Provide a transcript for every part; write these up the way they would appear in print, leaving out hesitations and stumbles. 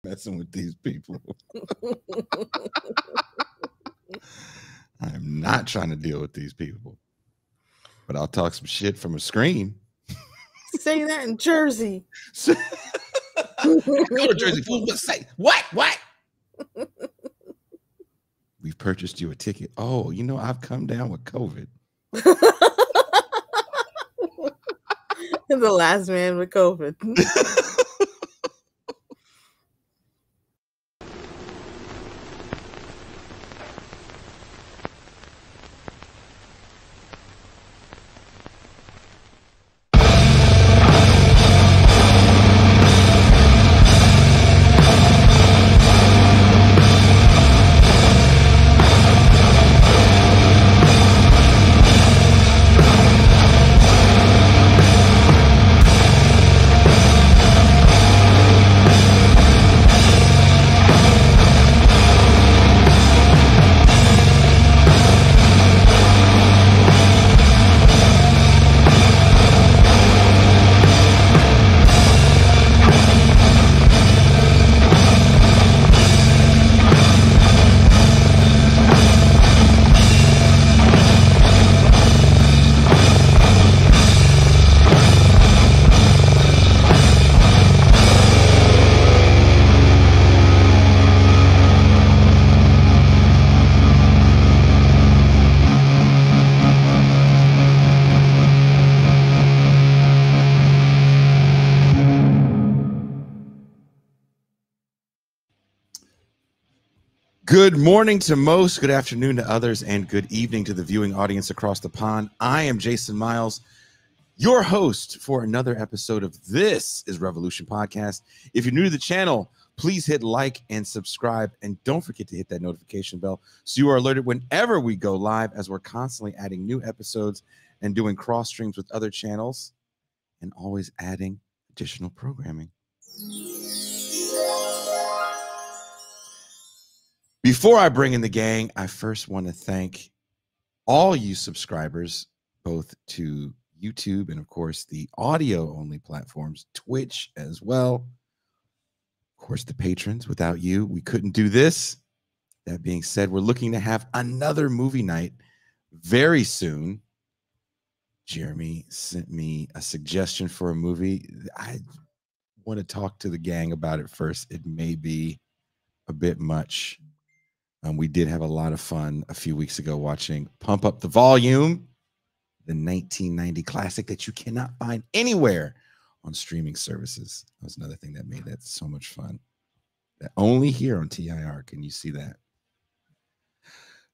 messing with these people. I'm not trying to deal with these people. But I'll talk some shit from a screen. Say that in Jersey. Go to Jersey. Say what? We've purchased you a ticket. Oh, you know, I've come down with COVID. The last man with COVID. Good morning to most, good afternoon to others, and good evening to the viewing audience across the pond. I am Jason Miles, your host for another episode of This is Revolution Podcast. If you're new to the channel, please hit like and subscribe, and don't forget to hit that notification bell so you are alerted whenever we go live, as we're constantly adding new episodes and doing cross streams with other channels and always adding additional programming. Before I bring in the gang, I first want to thank all you subscribers, both to YouTube and, of course, the audio-only platforms, Twitch as well. Of course, the patrons. Without you, we couldn't do this. That being said, we're looking to have another movie night very soon. Jeremy sent me a suggestion for a movie. I want to talk to the gang about it first. It may be a bit much. We did have a lot of fun a few weeks ago watching Pump Up the Volume, the 1990 classic that you cannot find anywhere on streaming services. That was another thing that made that so much fun. That only here on TIR can you see that.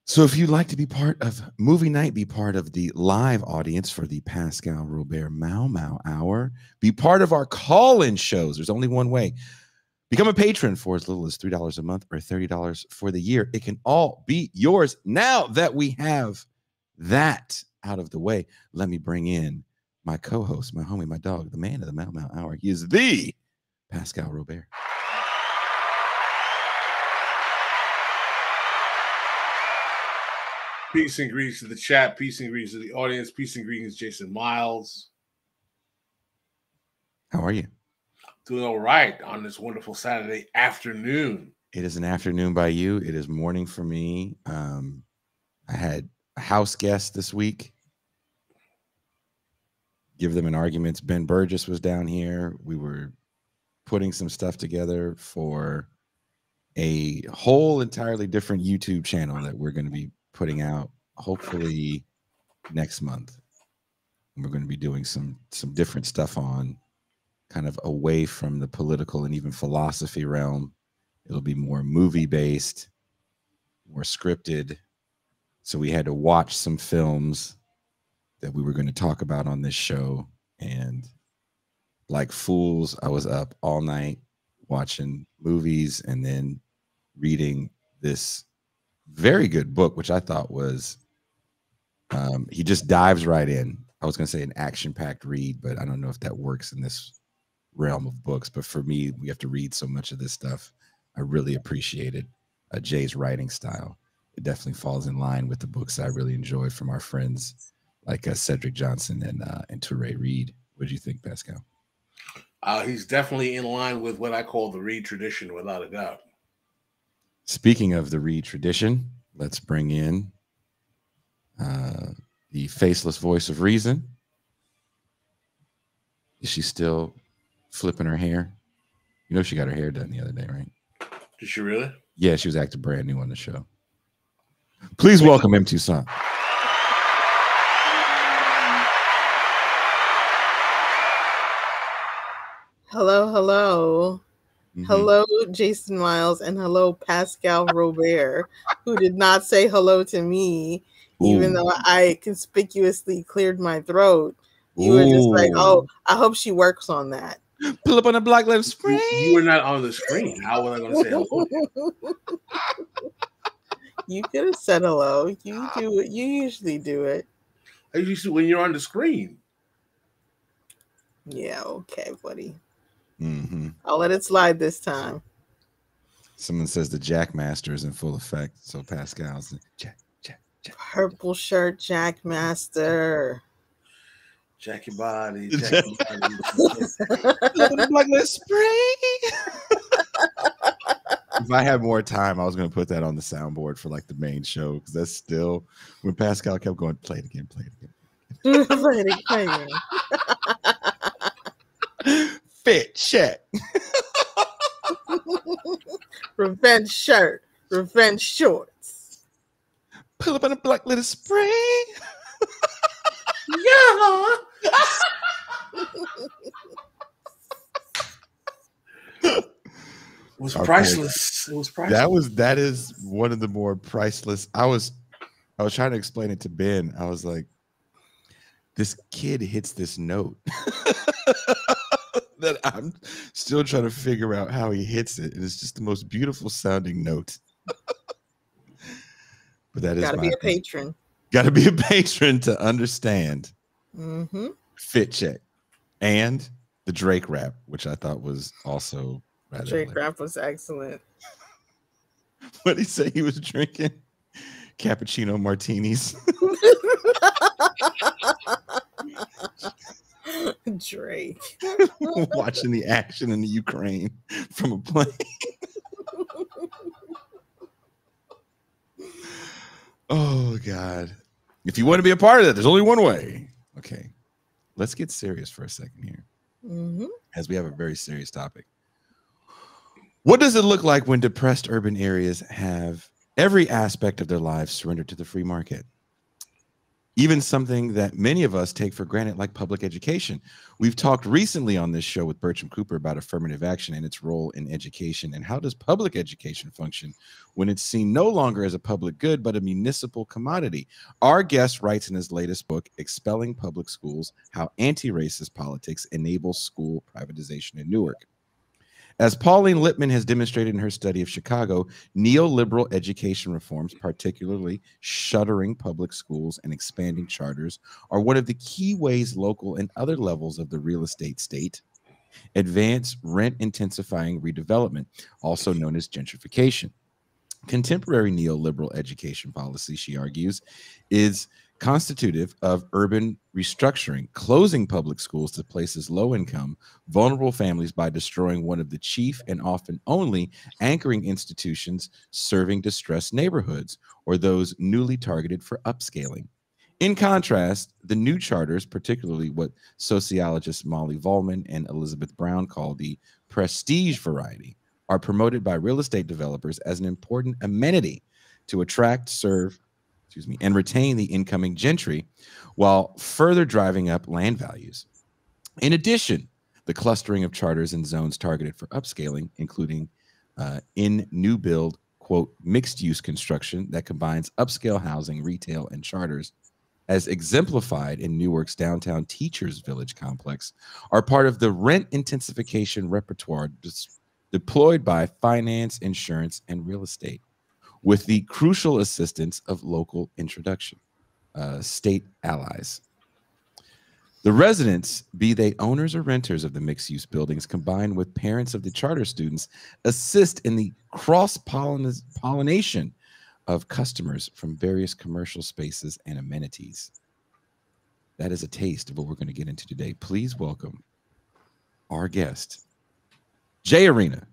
So if you'd like to be part of movie night, be part of the live audience for the Pascal Robert Mau Mau Hour, be part of our call-in shows. There's only one way. Become a patron for as little as $3 a month or $30 for the year. It can all be yours. Now that we have that out of the way, let me bring in my co-host, my homie, my dog, the man of the Mau Mau Hour. He is the Pascal Robert. Peace and greetings to the chat. Peace and greetings to the audience. Peace and greetings, Jason Miles. How are you? Doing all right on this wonderful Saturday afternoon. It is an afternoon by you. It is morning for me. I had a house guest this week. Give them an argument. Ben Burgess was down here. We were putting some stuff together for a whole entirely different YouTube channel that we're going to be putting out hopefully next month. And we're going to be doing some different stuff on kind of away from the political and even philosophy realm. It'll be more movie-based, more scripted. So we had to watch some films that we were going to talk about on this show. And like fools, I was up all night watching movies and then reading this very good book, which I thought was, he just dives right in. I was going to say an action-packed read, but I don't know if that works in this realm of books. But for me, we have to read so much of this stuff. I really appreciated Jay's writing style. It definitely falls in line with the books I really enjoyed from our friends like Cedric Johnson and Touré Reed. What do you think, Pascal? He's definitely in line with what I call the Reed tradition, without a doubt. Speaking of the Reed tradition, let's bring in the faceless voice of reason. Is she still flipping her hair? You know she got her hair done the other day, right? Did she really? Yeah, she was acting brand new on the show. Please welcome M. Toussaint. Hello, hello. Mhm. Hello, Jason Miles, and hello, Pascal Robert, who did not say hello to me, even Ooh. though I conspicuously cleared my throat. You were just like, oh, I hope she works on that. Pull up on the block, let him spray. You were not on the screen. How was I going to say hello? You could have said hello. You do it. You usually do it. I usually when you're on the screen. Yeah, okay, buddy. Mm-hmm. I'll let it slide this time. Someone says the Jackmaster is in full effect. So Pascal's Jack. Purple shirt, Jackmaster. Jack your body. Jack your body. Like, let's spray. If I had more time, I was going to put that on the soundboard for like the main show, because that's still when Pascal kept going, play it again, play it again. Play it again. Fit check. Revenge shirt, revenge shorts. Pull up on the block, let it spray. Yeah. It was priceless. It was priceless. That is one of the more priceless. I was trying to explain it to Ben. I was like, this kid hits this note that I'm still trying to figure out how he hits it. And it's just the most beautiful sounding note. But that is gotta be a patron. Gotta be a patron to understand. Mm-hmm. Fit check. And the Drake rap, which I thought was also rather Drake hilarious. rap was excellent. What did he say he was drinking? Cappuccino martinis. Drake. Watching the action in the Ukraine from a plane. Oh, God. If you want to be a part of that, there's only one way. Okay. Let's get serious for a second here. Mm-hmm. As we have a very serious topic. What does it look like when depressed urban areas have every aspect of their lives surrendered to the free market? Even something that many of us take for granted, like public education. We've talked recently on this show with Bertram Cooper about affirmative action and its role in education, and how does public education function when it's seen no longer as a public good, but a municipal commodity. Our guest writes in his latest book, Expelling Public Schools, How Anti-Racist Politics Enables School Privatization in Newark. As Pauline Lippman has demonstrated in her study of Chicago, neoliberal education reforms, particularly shuttering public schools and expanding charters, are one of the key ways local and other levels of the real estate state advance rent-intensifying redevelopment, also known as gentrification. Contemporary neoliberal education policy, she argues, is constitutive of urban restructuring, closing public schools to places low income, vulnerable families by destroying one of the chief and often only anchoring institutions serving distressed neighborhoods or those newly targeted for upscaling. In contrast, the new charters, particularly what sociologists Molly Vollman and Elizabeth Brown call the prestige variety, are promoted by real estate developers as an important amenity to attract, serve, and retain the incoming gentry, while further driving up land values. In addition, the clustering of charters in zones targeted for upscaling, including in new build, quote, mixed use construction that combines upscale housing, retail, and charters, as exemplified in Newark's downtown Teachers Village complex, are part of the rent intensification repertoire deployed by finance, insurance, and real estate, with the crucial assistance of local state allies. The residents, be they owners or renters of the mixed-use buildings, combined with parents of the charter students, assist in the cross-pollination of customers from various commercial spaces and amenities. That is a taste of what we're going to get into today. Please welcome our guest, Jay Arena.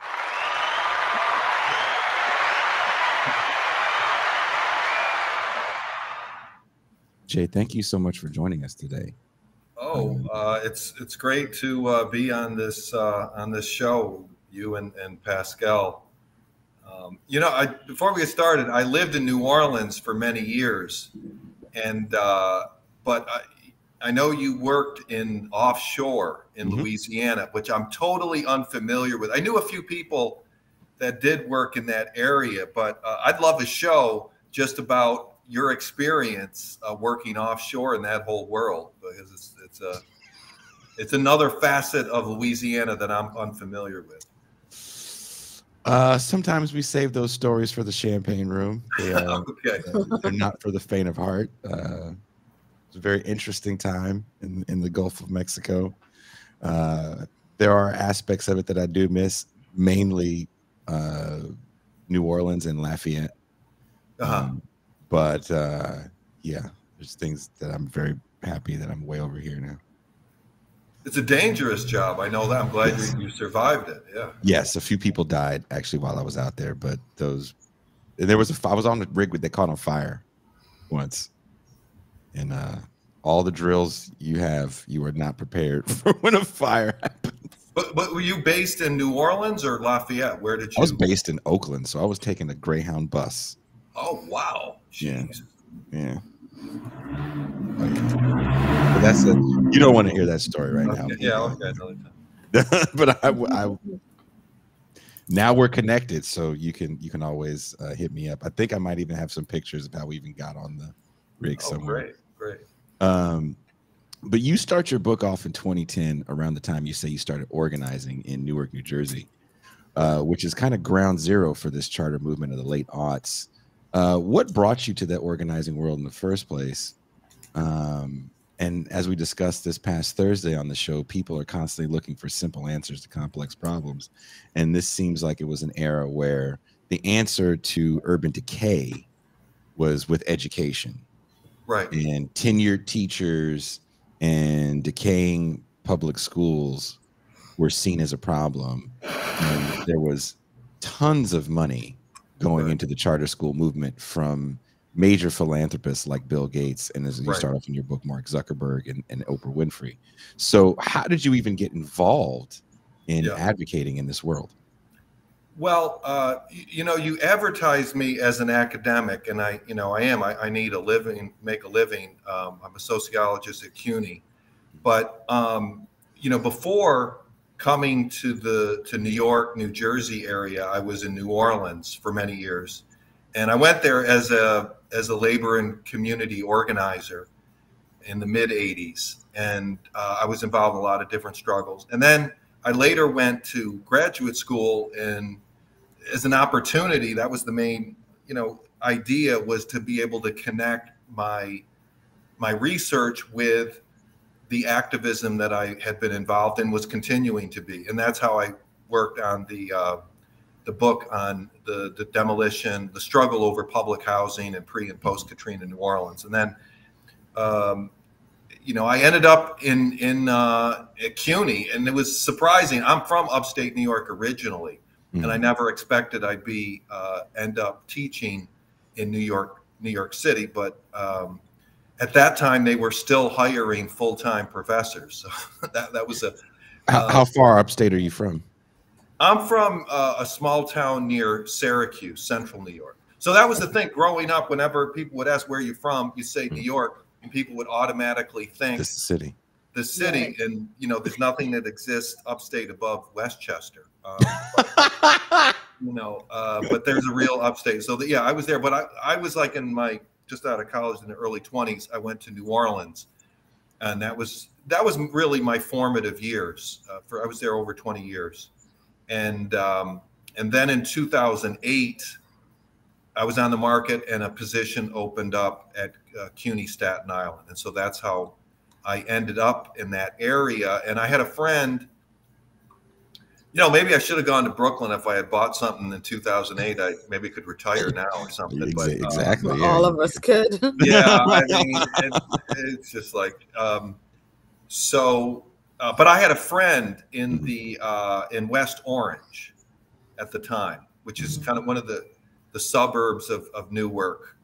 Jay, thank you so much for joining us today. Oh, it's great to be on this show, you and Pascal. You know, before we get started, I lived in New Orleans for many years, and but I know you worked in offshore in Louisiana, which I'm totally unfamiliar with. I knew a few people that did work in that area, but I'd love a show just about your experience working offshore in that whole world, because it's another facet of Louisiana that I'm unfamiliar with. Sometimes we save those stories for the champagne room. They are, okay. They're not for the faint of heart. It's a very interesting time in the Gulf of Mexico. There are aspects of it that I do miss, mainly New Orleans and Lafayette. But yeah, there's things that I'm very happy that I'm way over here now. It's a dangerous job. I know that. I'm glad you survived it. Yeah. Yes, a few people died actually while I was out there, but I was on the rig they caught on fire once, and all the drills you are not prepared for when a fire happens. But were you based in New Orleans or Lafayette? Where did you? I was based in Oakland, so I was taking the Greyhound bus. Oh wow! Jeez. Yeah. But that's it. You don't want to hear that story right now. Yeah. Okay. But now we're connected, so you can always hit me up. I think I might even have some pictures of how we even got on the rig somewhere. Great. But you start your book off in 2010, around the time you say you started organizing in Newark, New Jersey, which is kind of ground zero for this charter movement of the late aughts. What brought you to that organizing world in the first place? And as we discussed this past Thursday on the show, people are constantly looking for simple answers to complex problems. And this seems like it was an era where the answer to urban decay was with education. Right. And tenured teachers and decaying public schools were seen as a problem. And there was tons of money going into the charter school movement from major philanthropists like Bill Gates, and as you start off in your book, Mark Zuckerberg and Oprah Winfrey. So how did you even get involved in advocating in this world? Well, you know, you advertise me as an academic, and I am. I need a living, make a living. I'm a sociologist at CUNY, but you know, before coming to New York, New Jersey area, I was in New Orleans for many years, and I went there as a labor and community organizer in the mid '80s, and I was involved in a lot of different struggles. And then I later went to graduate school, and as an opportunity, that was the main, idea, was to be able to connect my research with the activism that I had been involved in, was continuing to be. And that's how I worked on the book on the demolition, the struggle over public housing and pre and post Katrina New Orleans. And then, I ended up at CUNY, and it was surprising. I'm from upstate New York originally, and I never expected I'd be end up teaching in New York City. But at that time, they were still hiring full-time professors. So that was a. How far upstate are you from? I'm from a small town near Syracuse, central New York. So that was the thing. Growing up, whenever people would ask where you're from, you say New York, and people would automatically think the city. The city, right. And there's nothing that exists upstate above Westchester. But there's a real upstate. So I was there, but I was like in my just out of college in the early 20s. I went to New Orleans, and that was really my formative years. I was there over 20 years. And then in 2008, I was on the market, and a position opened up at CUNY Staten Island. And so that's how I ended up in that area. And I had a friend, maybe I should have gone to Brooklyn if I had bought something in 2008. I maybe could retire now or something. But, exactly. All of us could. Yeah. I mean, it's just like, so but I had a friend in the in West Orange at the time, which is kind of one of the suburbs of Newark.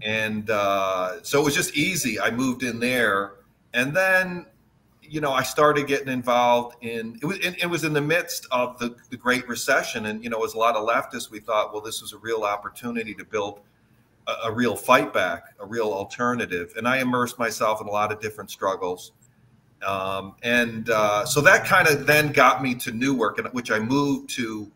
And so it was just easy. I moved in there, and then, you know, I started getting involved in it was in the midst of the Great Recession, and, you know, as a lot of leftists, we thought, well, this was a real opportunity to build a real fight back, a real alternative. And I immersed myself in a lot of different struggles. So that kind of then got me to Newark, which I moved to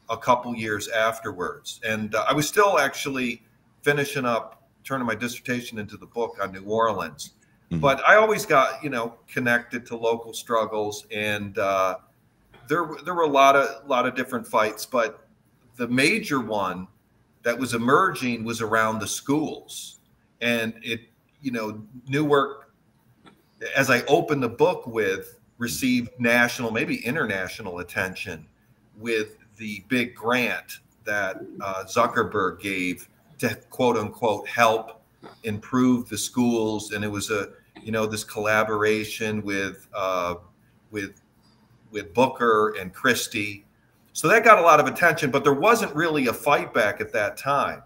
a couple years afterwards. And I was still actually finishing up, turning my dissertation into the book on New Orleans. But I always got, you know, connected to local struggles, and there were a lot of different fights. But the major one that was emerging was around the schools, and it, you know, Newark, as I opened the book with, received national, maybe international attention with the big grant that Zuckerberg gave to, quote unquote, help improve the schools. And it was a, you know, this collaboration with Booker and Christie. So that got a lot of attention, but there wasn't really a fight back at that time.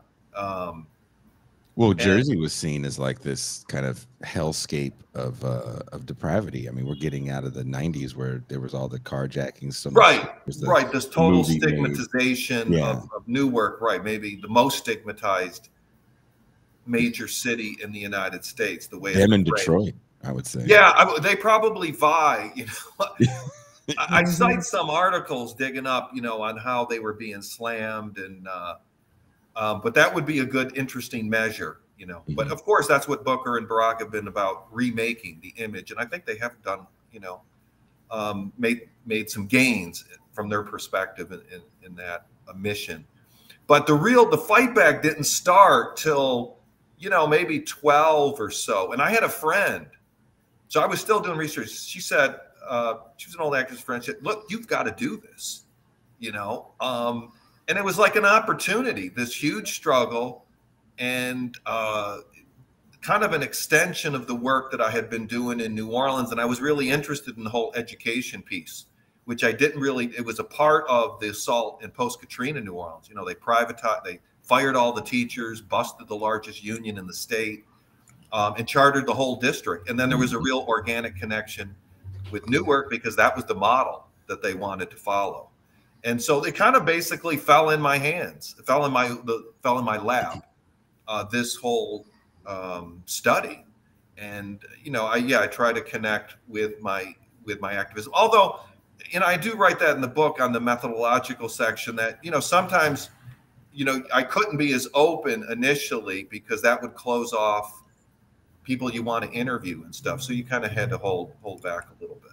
Well, Jersey was seen as like this kind of hellscape of depravity. I mean, we're getting out of the 90s where there was all the carjackings. So right. This total stigmatization of Newark, right? Maybe the most stigmatized major city in the United States. The way them in Detroit, I would say. Yeah, they probably vie. You know, I cite some articles digging up, you know, on how they were being slammed, and but that would be a good, interesting measure, you know. But of course, that's what Booker and Barack have been about, remaking the image, and I think they have done, you know, made some gains from their perspective in that mission. But the fight back didn't start till, you know, maybe 12 or so. And I had a friend, so I was still doing research. She said, she was an old actress friend. She said, look, you've got to do this, you know. And it was like an opportunity, this huge struggle, and kind of an extension of the work that I had been doing in New Orleans. And I was really interested in the whole education piece, which I didn't really, it was a part of the assault in post-Katrina New Orleans. You know, they privatized, they fired all the teachers, busted the largest union in the state, and chartered the whole district. And then there was a real organic connection with Newark, because that was the model that they wanted to follow. And so they kind of basically fell in my hands, fell in my lap, this whole study. And, you know, I try to connect with my activism. Although, you know, I do write that in the book on the methodological section that, you know, sometimes, you know, I couldn't be as open initially because that would close off people you want to interview and stuff. So you kind of had to hold back a little bit.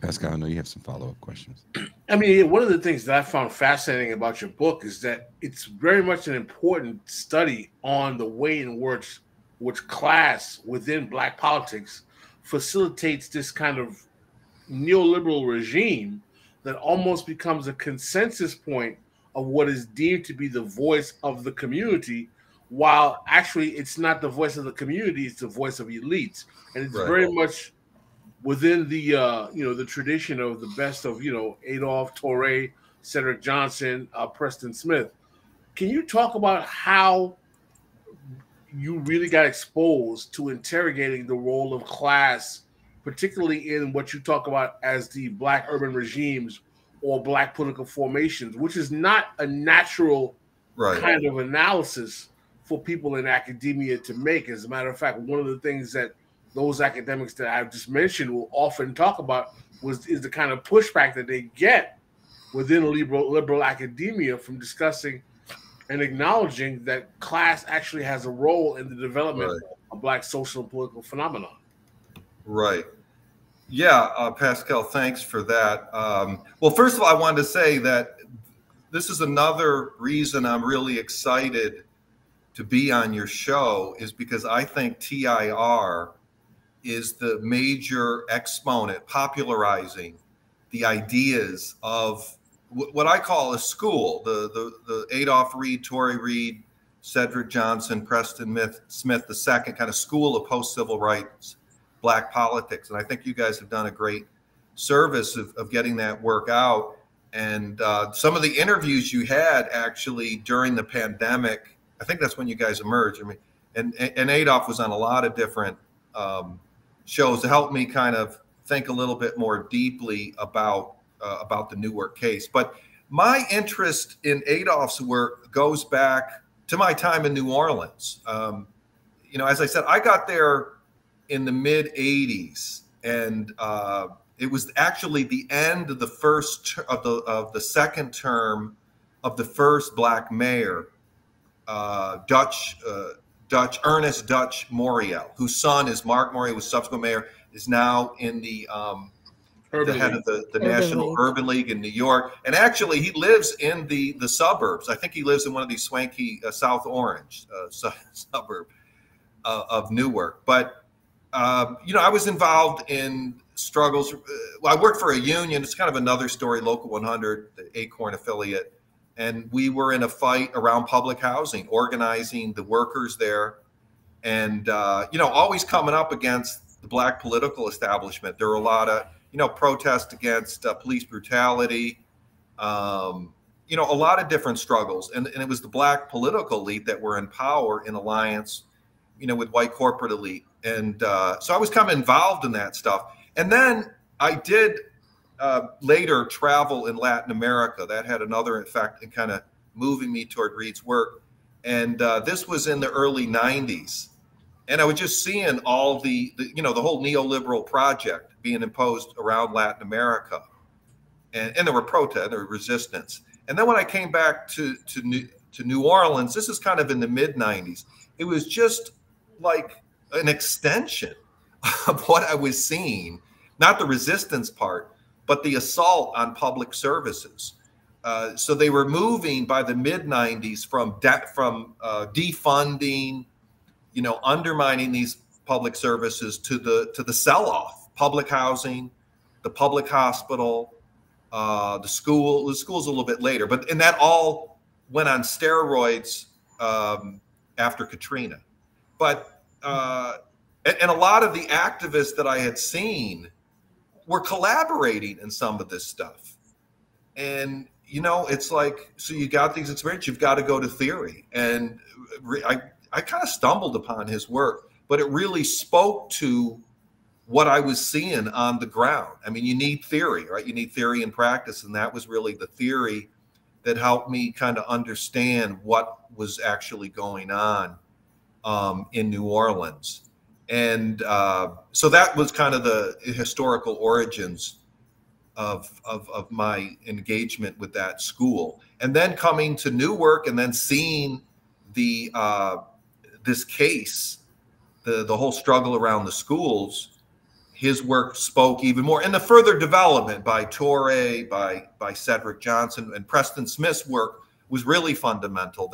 Pascal, I know you have some follow-up questions. I mean, one of the things that I found fascinating about your book is that it's very much an important study on the way in which class within Black politics facilitates this kind of neoliberal regime that almost becomes a consensus point of what is deemed to be the voice of the community, while actually it's not the voice of the community, it's the voice of elites. And it's very much within the you know, the tradition of the best of, you know, Adolph, Torre, Cedric Johnson, Preston Smith. Can you talk about how you really got exposed to interrogating the role of class, particularly in what you talk about as the Black urban regimes or Black political formations, which is not a natural kind of analysis for people in academia to make? As a matter of fact, one of the things that those academics that I've just mentioned will often talk about is the kind of pushback that they get within liberal academia from discussing and acknowledging that class actually has a role in the development of Black social and political phenomenon. Right. Yeah, Pascal, thanks for that. Well, first of all, I wanted to say that this is another reason I'm really excited to be on your show, is because I think TIR is the major exponent popularizing the ideas of what I call a school, the Adolph Reed, Torrey Reed, Cedric Johnson, Preston Smith II kind of school of post-civil rights Black politics. And I think you guys have done a great service of getting that work out. And some of the interviews you had actually during the pandemic, I think that's when you guys emerged. I mean, and Adolf was on a lot of different shows to help me kind of think a little bit more deeply about the Newark case. But my interest in Adolf's work goes back to my time in New Orleans. As I said, I got there in the mid '80s, and it was actually the end of the second term of the first Black mayor, Ernest Dutch Moriel, whose son is Mark Moriel, who was subsequent mayor, is now in the head of the National Urban League in New York. And actually, he lives in the suburbs. I think he lives in one of these swanky South Orange suburb of Newark. But, I was involved in struggles. Well, I worked for a union. It's kind of another story, Local 100, the Acorn affiliate. And we were in a fight around public housing, organizing the workers there. And, always coming up against the Black political establishment. There were a lot of, protests against police brutality, a lot of different struggles. And it was the Black political elite that were in power in alliance, with white corporate elite. And so I was kind of involved in that stuff. And then I did later travel in Latin America. That had another effect in kind of moving me toward Reed's work. And this was in the early 90s. And I was just seeing all the whole neoliberal project being imposed around Latin America. And there were protests, there were resistance. And then when I came back to New Orleans, this is kind of in the mid 90s, it was just like an extension of what I was seeing, not the resistance part, but the assault on public services. So they were moving by the mid 90s from defunding, undermining these public services to the sell-off. Public housing, the public hospital, the school's a little bit later, and that all went on steroids after Katrina. But and a lot of the activists that I had seen were collaborating in some of this stuff. And it's like, so you got these experiences, you've got to go to theory. And I kind of stumbled upon his work, but it really spoke to what I was seeing on the ground. I mean, you need theory, right? You need theory and practice. And that was really the theory that helped me kind of understand what was actually going on in New Orleans. And so that was kind of the historical origins of my engagement with that school. And then coming to Newark and then seeing this case, the whole struggle around the schools, his work spoke even more. And the further development by Torrey, by Cedric Johnson, and Preston Smith's work was really fundamental.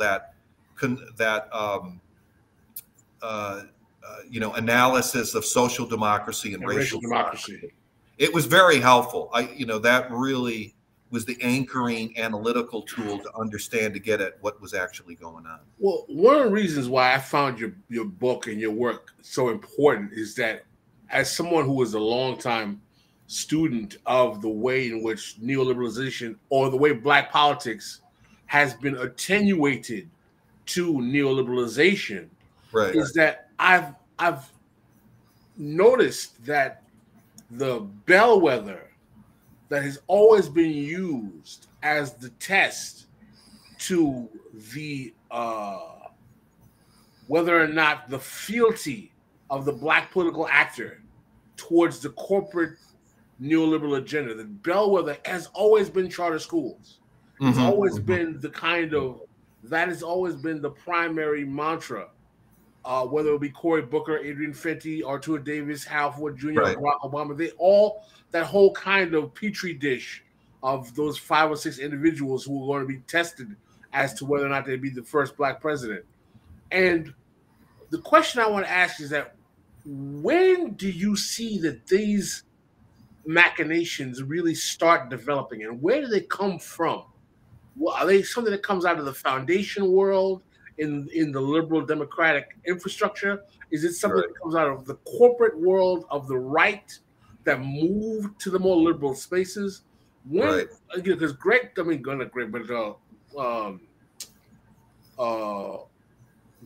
Analysis of social democracy and racial democracy. It was very helpful. That really was the anchoring analytical tool to understand, to get at what was actually going on. Well, one of the reasons why I found your book and your work so important is that, as someone who was a longtime student of the way in which neoliberalization, or the way Black politics has been attenuated to neoliberalization, right, is that I've noticed that the bellwether that has always been used as the test to the whether or not the fealty of the Black political actor towards the corporate neoliberal agenda, the bellwether has always been charter schools. It's always been the that has always been the primary mantra, whether it be Cory Booker, Adrian Fenty, Arthur Davis, Hal Ford Jr., right, Barack Obama, that whole kind of petri dish of those 5 or 6 individuals who were going to be tested as to whether or not they'd be the first Black president. And the question I want to ask is that, when do you see that these machinations really start developing, and where do they come from? Well, are they something that comes out of the foundation world? in the liberal democratic infrastructure? Is it something Right. that comes out of the corporate world of the right that moved to the more liberal spaces? When, Right. because Greg, I mean, not Greg, but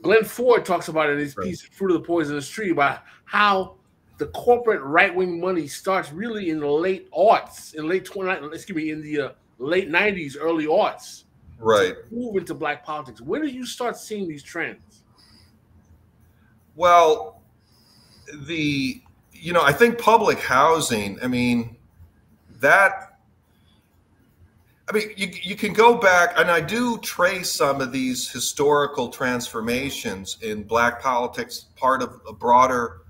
Glenn Ford talks about it in his piece, Fruit of the Poisonous Tree, about how the corporate right-wing money starts really in the late aughts, in late in the late 90s, early aughts, Right. to move into black politics. When did you start seeing these trends? Well, I think public housing, you can go back, and I do trace some of these historical transformations in black politics, part of a broader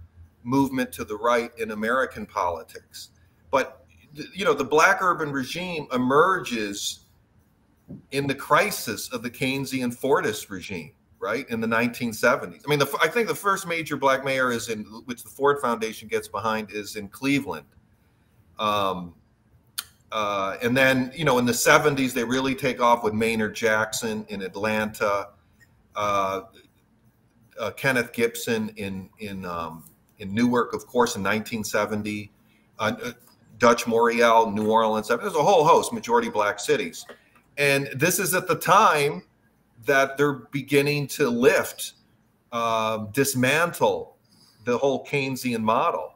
movement to the right in American politics. But, the black urban regime emerges in the crisis of the Keynesian Fordist regime, right, in the 1970s. I think the first major black mayor which the Ford Foundation gets behind, is in Cleveland. And then, in the 70s, they really take off with Maynard Jackson in Atlanta, Kenneth Gibson in Newark, of course, in 1970, Dutch Morial, New Orleans. There's a whole host, majority black cities. And this is at the time that they're beginning to dismantle the whole Keynesian model.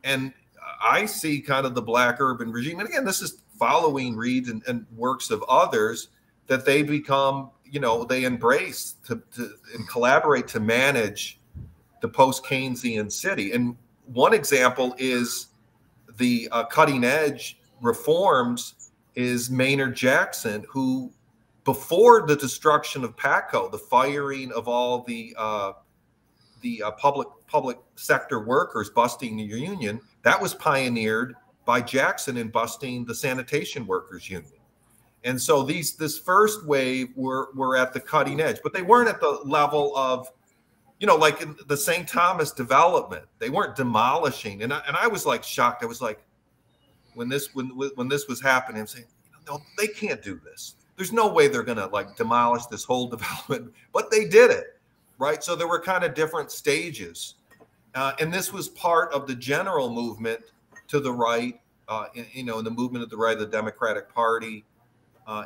And I see kind of the black urban regime, and again, this is following Reed and works of others, that they become, they embrace and collaborate to manage the post-Keynesian city. And one example is the cutting edge reforms is Maynard Jackson, who, before the destruction of PATCO, the firing of all the public sector workers, busting the union, that was pioneered by Jackson in busting the sanitation workers union. And so this first wave were at the cutting edge, but they weren't at the level of, like in the St. Thomas development. They weren't demolishing. And I was like shocked. I was like, when this was happening, I'm saying, no, they can't do this. There's no way they're going to like demolish this whole development, but they did it, right? So there were kind of different stages. And this was part of the general movement to the right, in the movement of the right of the Democratic Party,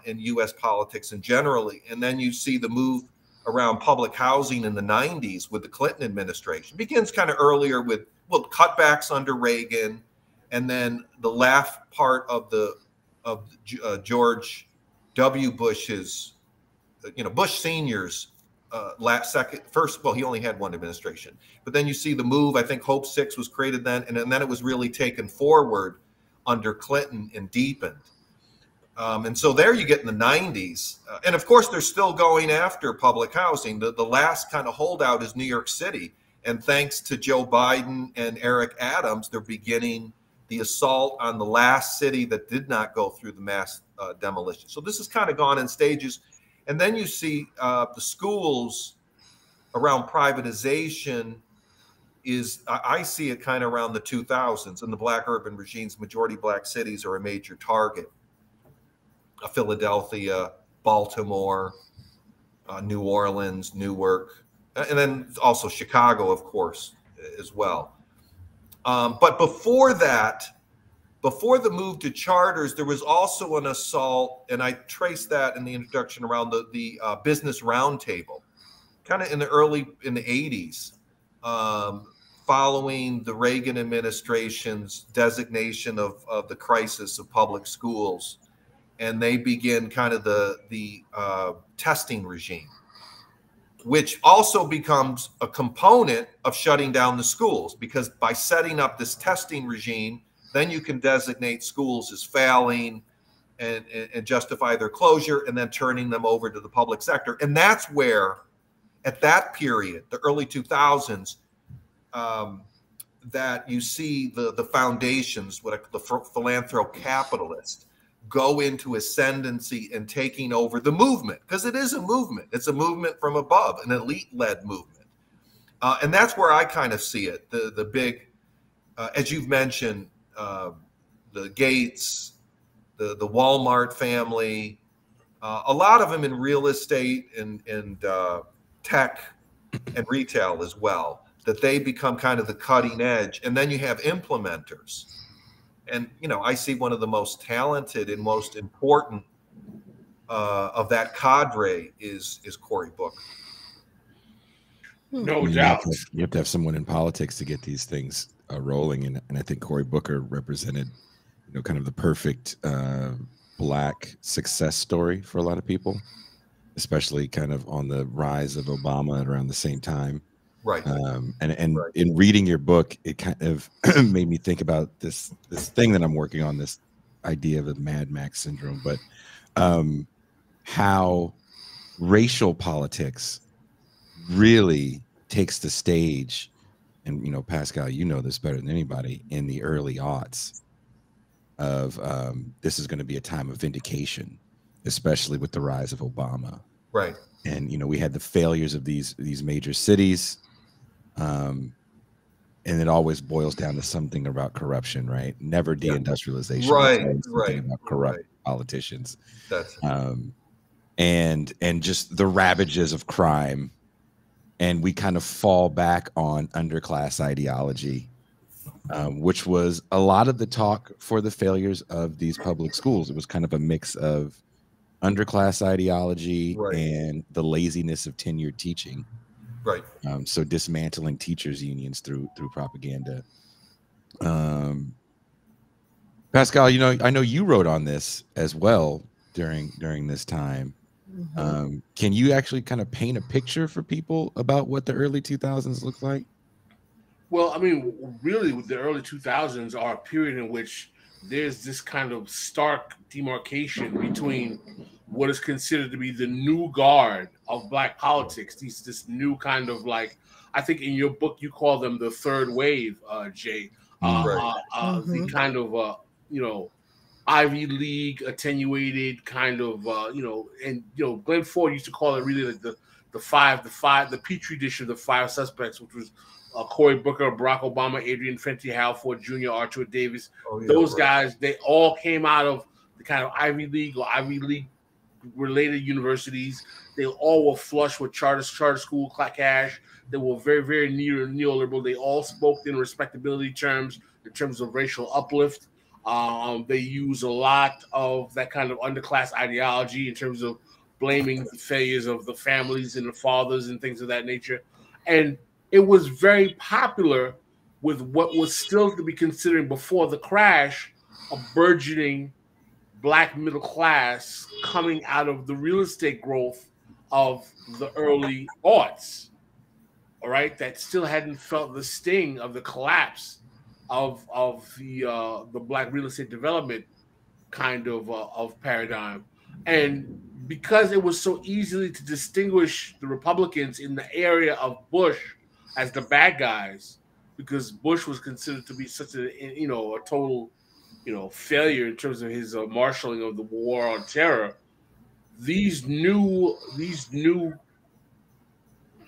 in U.S. politics and generally. And then you see the move around public housing in the 90s with the Clinton administration. It begins kind of earlier with, cutbacks under Reagan, and then the left part of George W. Bush's, Bush Senior's he only had one administration. But then you see the move, I think Hope 6 was created then, and then it was really taken forward under Clinton and deepened. And so there you get in the 90s. And of course, they're still going after public housing. The last kind of holdout is New York City. And thanks to Joe Biden and Eric Adams, they're beginning the assault on the last city that did not go through the mass demolition. So this has kind of gone in stages. And then you see the schools around privatization I see it kind of around the 2000s, and the black urban regimes, majority black cities are a major target. Philadelphia, Baltimore, New Orleans, Newark, and then also Chicago, of course, as well. But before that, before the move to charters, there was also an assault, and I traced that in the introduction around the business roundtable, kind of in the 80s, following the Reagan administration's designation of the crisis of public schools. And they begin kind of the testing regime, which also becomes a component of shutting down the schools, because by setting up this testing regime, then you can designate schools as failing and justify their closure, and then turning them over to the public sector. And that's where, at that period, the early 2000s, that you see the foundations, the philanthrocapitalists, go into ascendancy and taking over the movement, because it is a movement. It's a movement from above, an elite-led movement. And that's where I kind of see it, the big, as you've mentioned, the Gates, the Walmart family, a lot of them in real estate and tech and retail as well, that they become kind of the cutting edge. And then you have implementers. And, you know, I see one of the most talented and most important of that cadre is Cory Booker. No doubt. You have to have someone in politics to get these things rolling. And I think Cory Booker represented, you know, kind of the perfect Black success story for a lot of people, especially kind of on the rise of Obama at around the same time. Right. And Right. in reading your book, it kind of made me think about this thing that I'm working on, this idea of the Mad Max syndrome, but how racial politics really takes the stage. And, you know, Pascal, you know this better than anybody, in the early aughts of this is going to be a time of vindication, especially with the rise of Obama. Right. And, you know, we had the failures of these major cities. And it always boils down to something about corruption, right? Never deindustrialization. Right. It's Right. about corrupt politicians. That's and just the ravages of crime. And we kind of fall back on underclass ideology, which was a lot of the talk for the failures of these public schools. It was kind of a mix of underclass ideology and the laziness of tenured teaching. right. So dismantling teachers' unions through propaganda. Pascal, you know, I know you wrote on this as well during this time. Mhm. Can you actually kind of paint a picture for people about what the early 2000s looked like? Well, I mean, really, the early 2000s are a period in which there's this kind of stark demarcation between what is considered to be the new guard of Black politics. This new kind of, like, I think in your book you call them the third wave, Jay. The kind of you know, Ivy League attenuated kind of and Glenn Ford used to call it really like the petri dish of the five suspects, which was Cory Booker, Barack Obama, Adrian Fenty, Hal Ford Jr., Arthur Davis. Those guys, they all came out of the kind of Ivy League or Ivy League related universities. They all were flush with charter school cash. They were very, very neoliberal. They all spoke in respectability terms, in terms of racial uplift. They use a lot of that kind of underclass ideology in terms of blaming the failures of the families and the fathers and things of that nature. And it was very popular with what was still to be considered before the crash, a burgeoning Black middle class coming out of the real estate growth of the early aughts. All right, that still hadn't felt the sting of the collapse of the Black real estate development kind of paradigm. And because it was so easily to distinguish the Republicans in the area of Bush as the bad guys, because Bush was considered to be such a total failure in terms of his marshaling of the war on terror, these new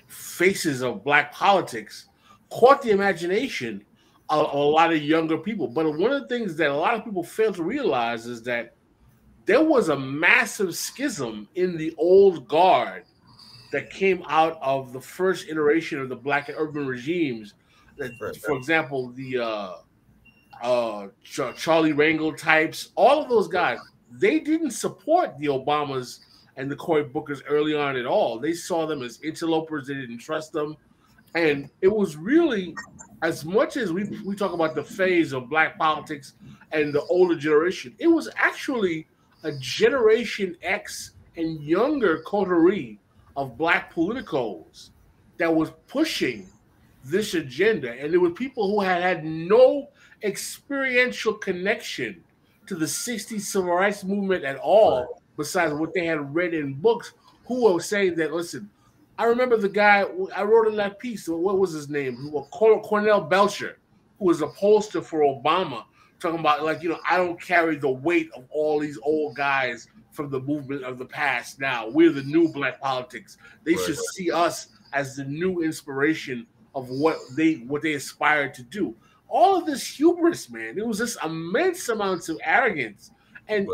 faces of Black politics caught the imagination of a lot of younger people. But one of the things that a lot of people fail to realize is that there was a massive schism in the old guard that came out of the first iteration of the Black and urban regimes. For example, the Charlie Rangel types, all of those guys, they didn't support the Obamas and the Cory Bookers early on at all. They saw them as interlopers. They didn't trust them. And it was really, as much as we talk about the phase of Black politics and the older generation, it was actually a Generation X and younger coterie of Black politicos that was pushing this agenda. And there were people who had no experiential connection to the 60s civil rights movement at all, besides what they had read in books, who were saying that, listen, I remember the guy I wrote in that piece, what was his name? Cornell Belcher, who was a pollster for Obama, talking about, like, I don't carry the weight of all these old guys from the movement of the past now. We're the new Black politics. They should see us as the new inspiration of what they aspired to do. All of this hubris, man, it was this immense amounts of arrogance. And,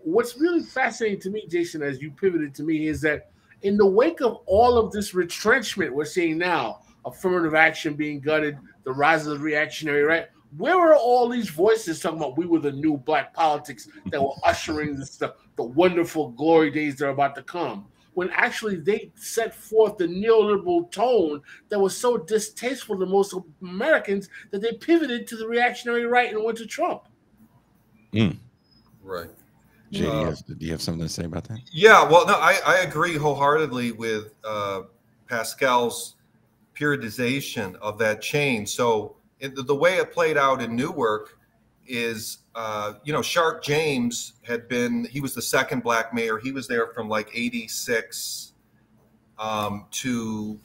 what's really fascinating to me, Jason, as you pivoted to me, is that in the wake of all of this retrenchment we're seeing now, affirmative action being gutted, the rise of the reactionary right, where are all these voices talking about we were the new black politics that were ushering the wonderful glory days that are about to come? When actually they set forth the neoliberal tone that was so distasteful to most Americans that they pivoted to the reactionary right and went to Trump. Right. JD, do you have something to say about that? Yeah, well, no, I agree wholeheartedly with Pascal's periodization of that change. So the way it played out in Newark is, Shark James he was the second black mayor. He was there from like 86 till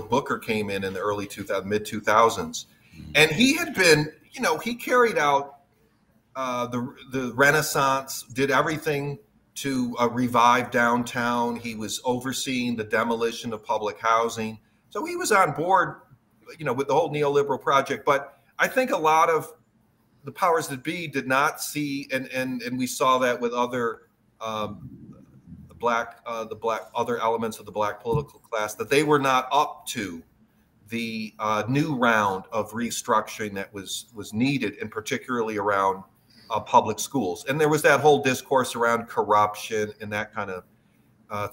Booker came in the early mid 2000s. And he had been, he carried out the Renaissance, did everything to revive downtown. He was overseeing the demolition of public housing. So he was on board, with the whole neoliberal project. But I think a lot of the powers that be did not see, and we saw that with other other elements of the black political class, that they were not up to the new round of restructuring that was needed, and particularly around public schools. And there was that whole discourse around corruption and that kind of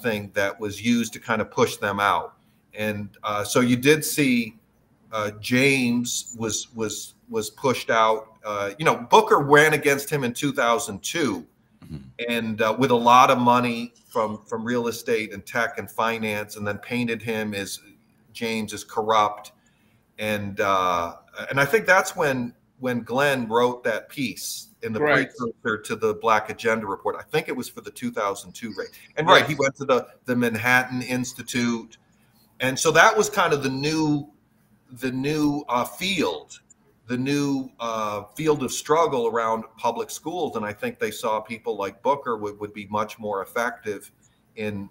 thing that was used to kind of push them out. And so you did see James was pushed out. Booker ran against him in 2002, and with a lot of money from real estate and tech and finance, and then painted him as James as corrupt. And I think that's when Glenn wrote that piece in the precursor to the Black Agenda report. I think it was for the 2002 rate. And he went to the Manhattan Institute. And so that was kind of the new field of struggle around public schools. And I think they saw people like Booker would be much more effective in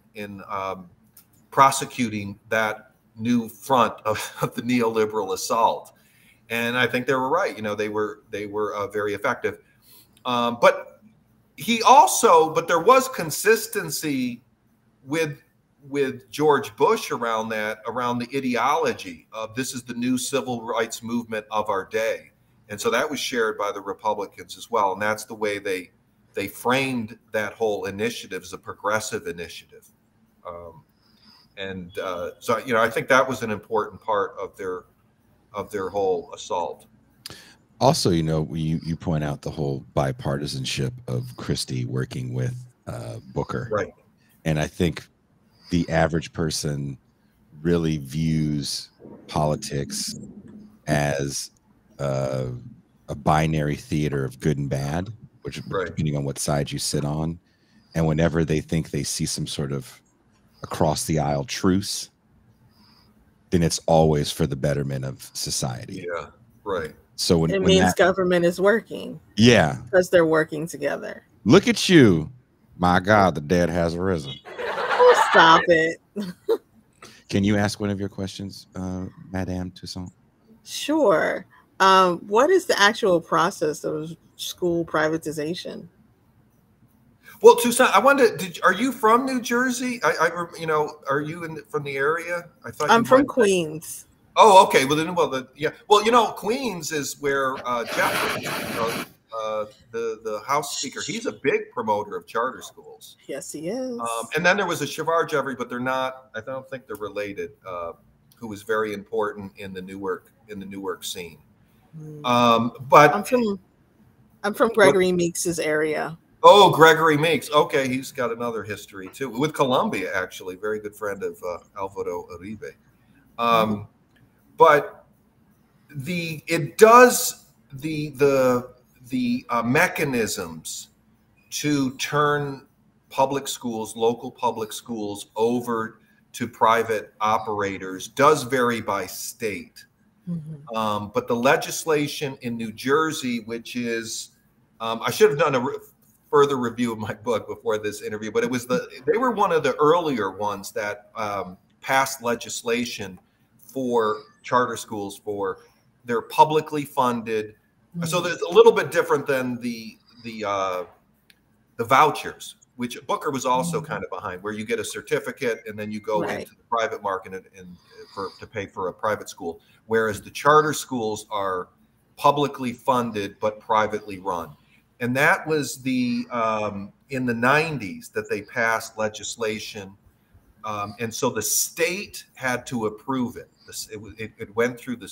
prosecuting that new front of the neoliberal assault. And I think they were right. They were very effective. But there was consistency with George Bush around the ideology of this is the new civil rights movement of our day. And so that was shared by the Republicans as well. And that's the way they framed that whole initiative as a progressive initiative. So I think that was an important part of their whole assault. Also, you point out the whole bipartisanship of Christie working with Booker. Right. And I think the average person really views politics as a binary theater of good and bad, which depending on what side you sit on. And whenever they think they see some sort of across the aisle truce, then it's always for the betterment of society. Yeah, right. So when it means government is working. Yeah. Because they're working together. Look at you. My God, the dead has arisen. Oh, stop it. Can you ask one of your questions, Madame Toussaint? Sure. What is the actual process of school privatization? Well, Toussaint, I wondered, are you from New Jersey? Are you from the area? I thought I'm from Queens. Oh, okay. Well, Queens is where Jeffrey, the House Speaker, he's a big promoter of charter schools. Yes, he is. And then there was a Shavar Jeffrey, but they're not. I don't think they're related. Who was very important in the Newark scene. But I'm from Gregory Meeks's area. Oh, Gregory Meeks. Okay, he's got another history too with Columbia, actually. Very good friend of Alvaro Uribe. But the mechanisms to turn public schools, local public schools, over to private operators does vary by state. But the legislation in New Jersey, which is, I should have done a further review of my book before this interview, but they were one of the earlier ones that passed legislation for charter schools. They're publicly funded, so there's a little bit different than the vouchers. which Booker was also kind of behind, where you get a certificate and then you go Right. into the private market to pay for a private school, whereas the charter schools are publicly funded but privately run. And that was the in the 90s that they passed legislation, and so the state had to approve it. It went through the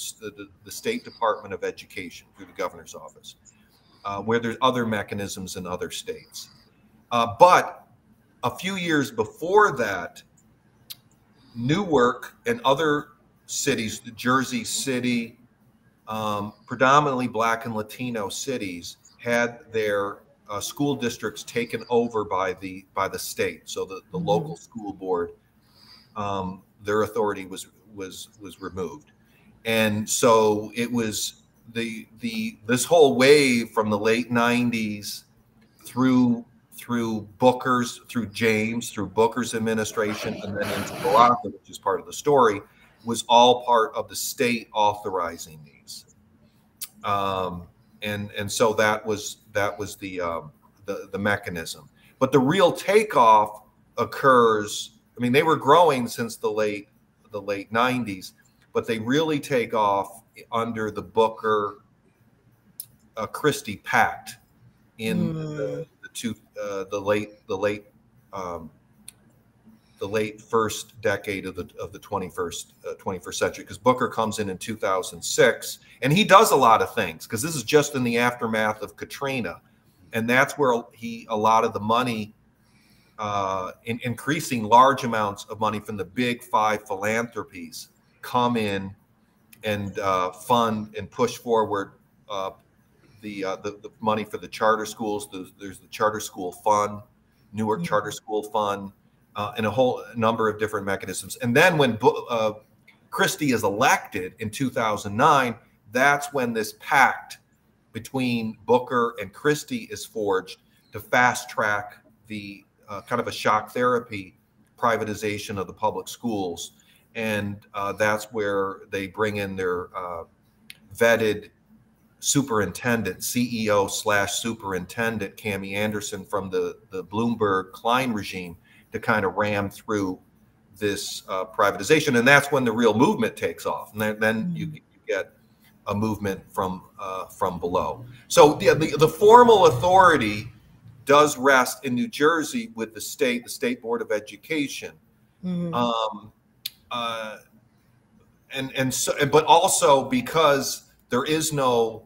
State Department of Education, through the governor's office, where there's other mechanisms in other states. But a few years before that, Newark and other cities, Jersey City, predominantly Black and Latino cities, had their school districts taken over by the state. So the local school board, their authority was removed, and so it was this whole wave from the late 90s through James, through Booker's administration, and then into Barack, which is part of the story, was all part of the state authorizing these. And so that was the mechanism. But the real takeoff occurs. I mean, they were growing since the late 90s, but they really take off under the Booker Christie Pact in the late first decade of the 21st century, because Booker comes in 2006, and he does a lot of things, because this is just in the aftermath of Katrina, and that's where a lot of the money, increasing large amounts of money from the big five philanthropies, come in and fund and push forward the money for the charter schools. There's the Charter School Fund, Newark Charter School Fund, and a whole number of different mechanisms. And then when Christie is elected in 2009, that's when this pact between Booker and Christie is forged to fast track the kind of a shock therapy privatization of the public schools. And that's where they bring in their vetted superintendent, CEO/superintendent, Cammie Anderson, from the Bloomberg Klein regime, to kind of ram through this privatization. And that's when the real movement takes off. And then you get a movement from below. So the formal authority does rest in New Jersey with the State Board of Education. But also because there is no,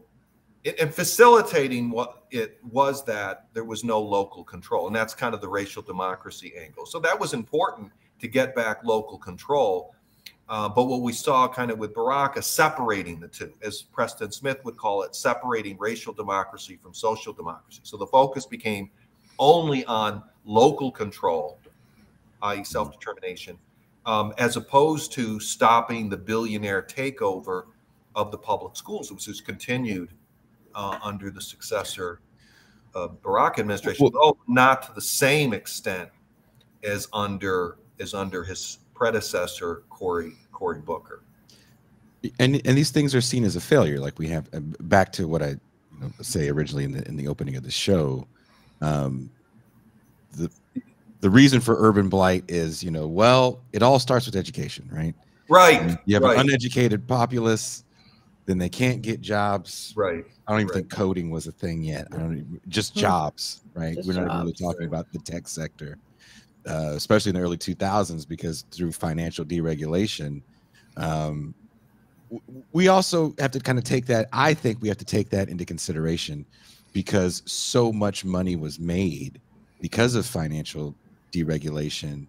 and facilitating what it was, that there was no local control. And that's kind of the racial democracy angle. So that was important to get back local control. But what we saw kind of with Barack is separating the two, as Preston Smith would call it, separating racial democracy from social democracy. So the focus became only on local control, i.e. self-determination, as opposed to stopping the billionaire takeover of the public schools, which has continued under the successor Barack administration, though not to the same extent as under his predecessor, Cory Booker. And these things are seen as a failure. Like we have, back to what I say originally in the opening of the show, the reason for urban blight is, well, it all starts with education, right? Right. And you have an uneducated populace, then they can't get jobs. Right. I don't even think coding was a thing yet. Just jobs, right? We're not even really talking about the tech sector, especially in the early 2000s, because through financial deregulation, we also have to kind of take that. I think we have to take that into consideration, because so much money was made because of financial deregulation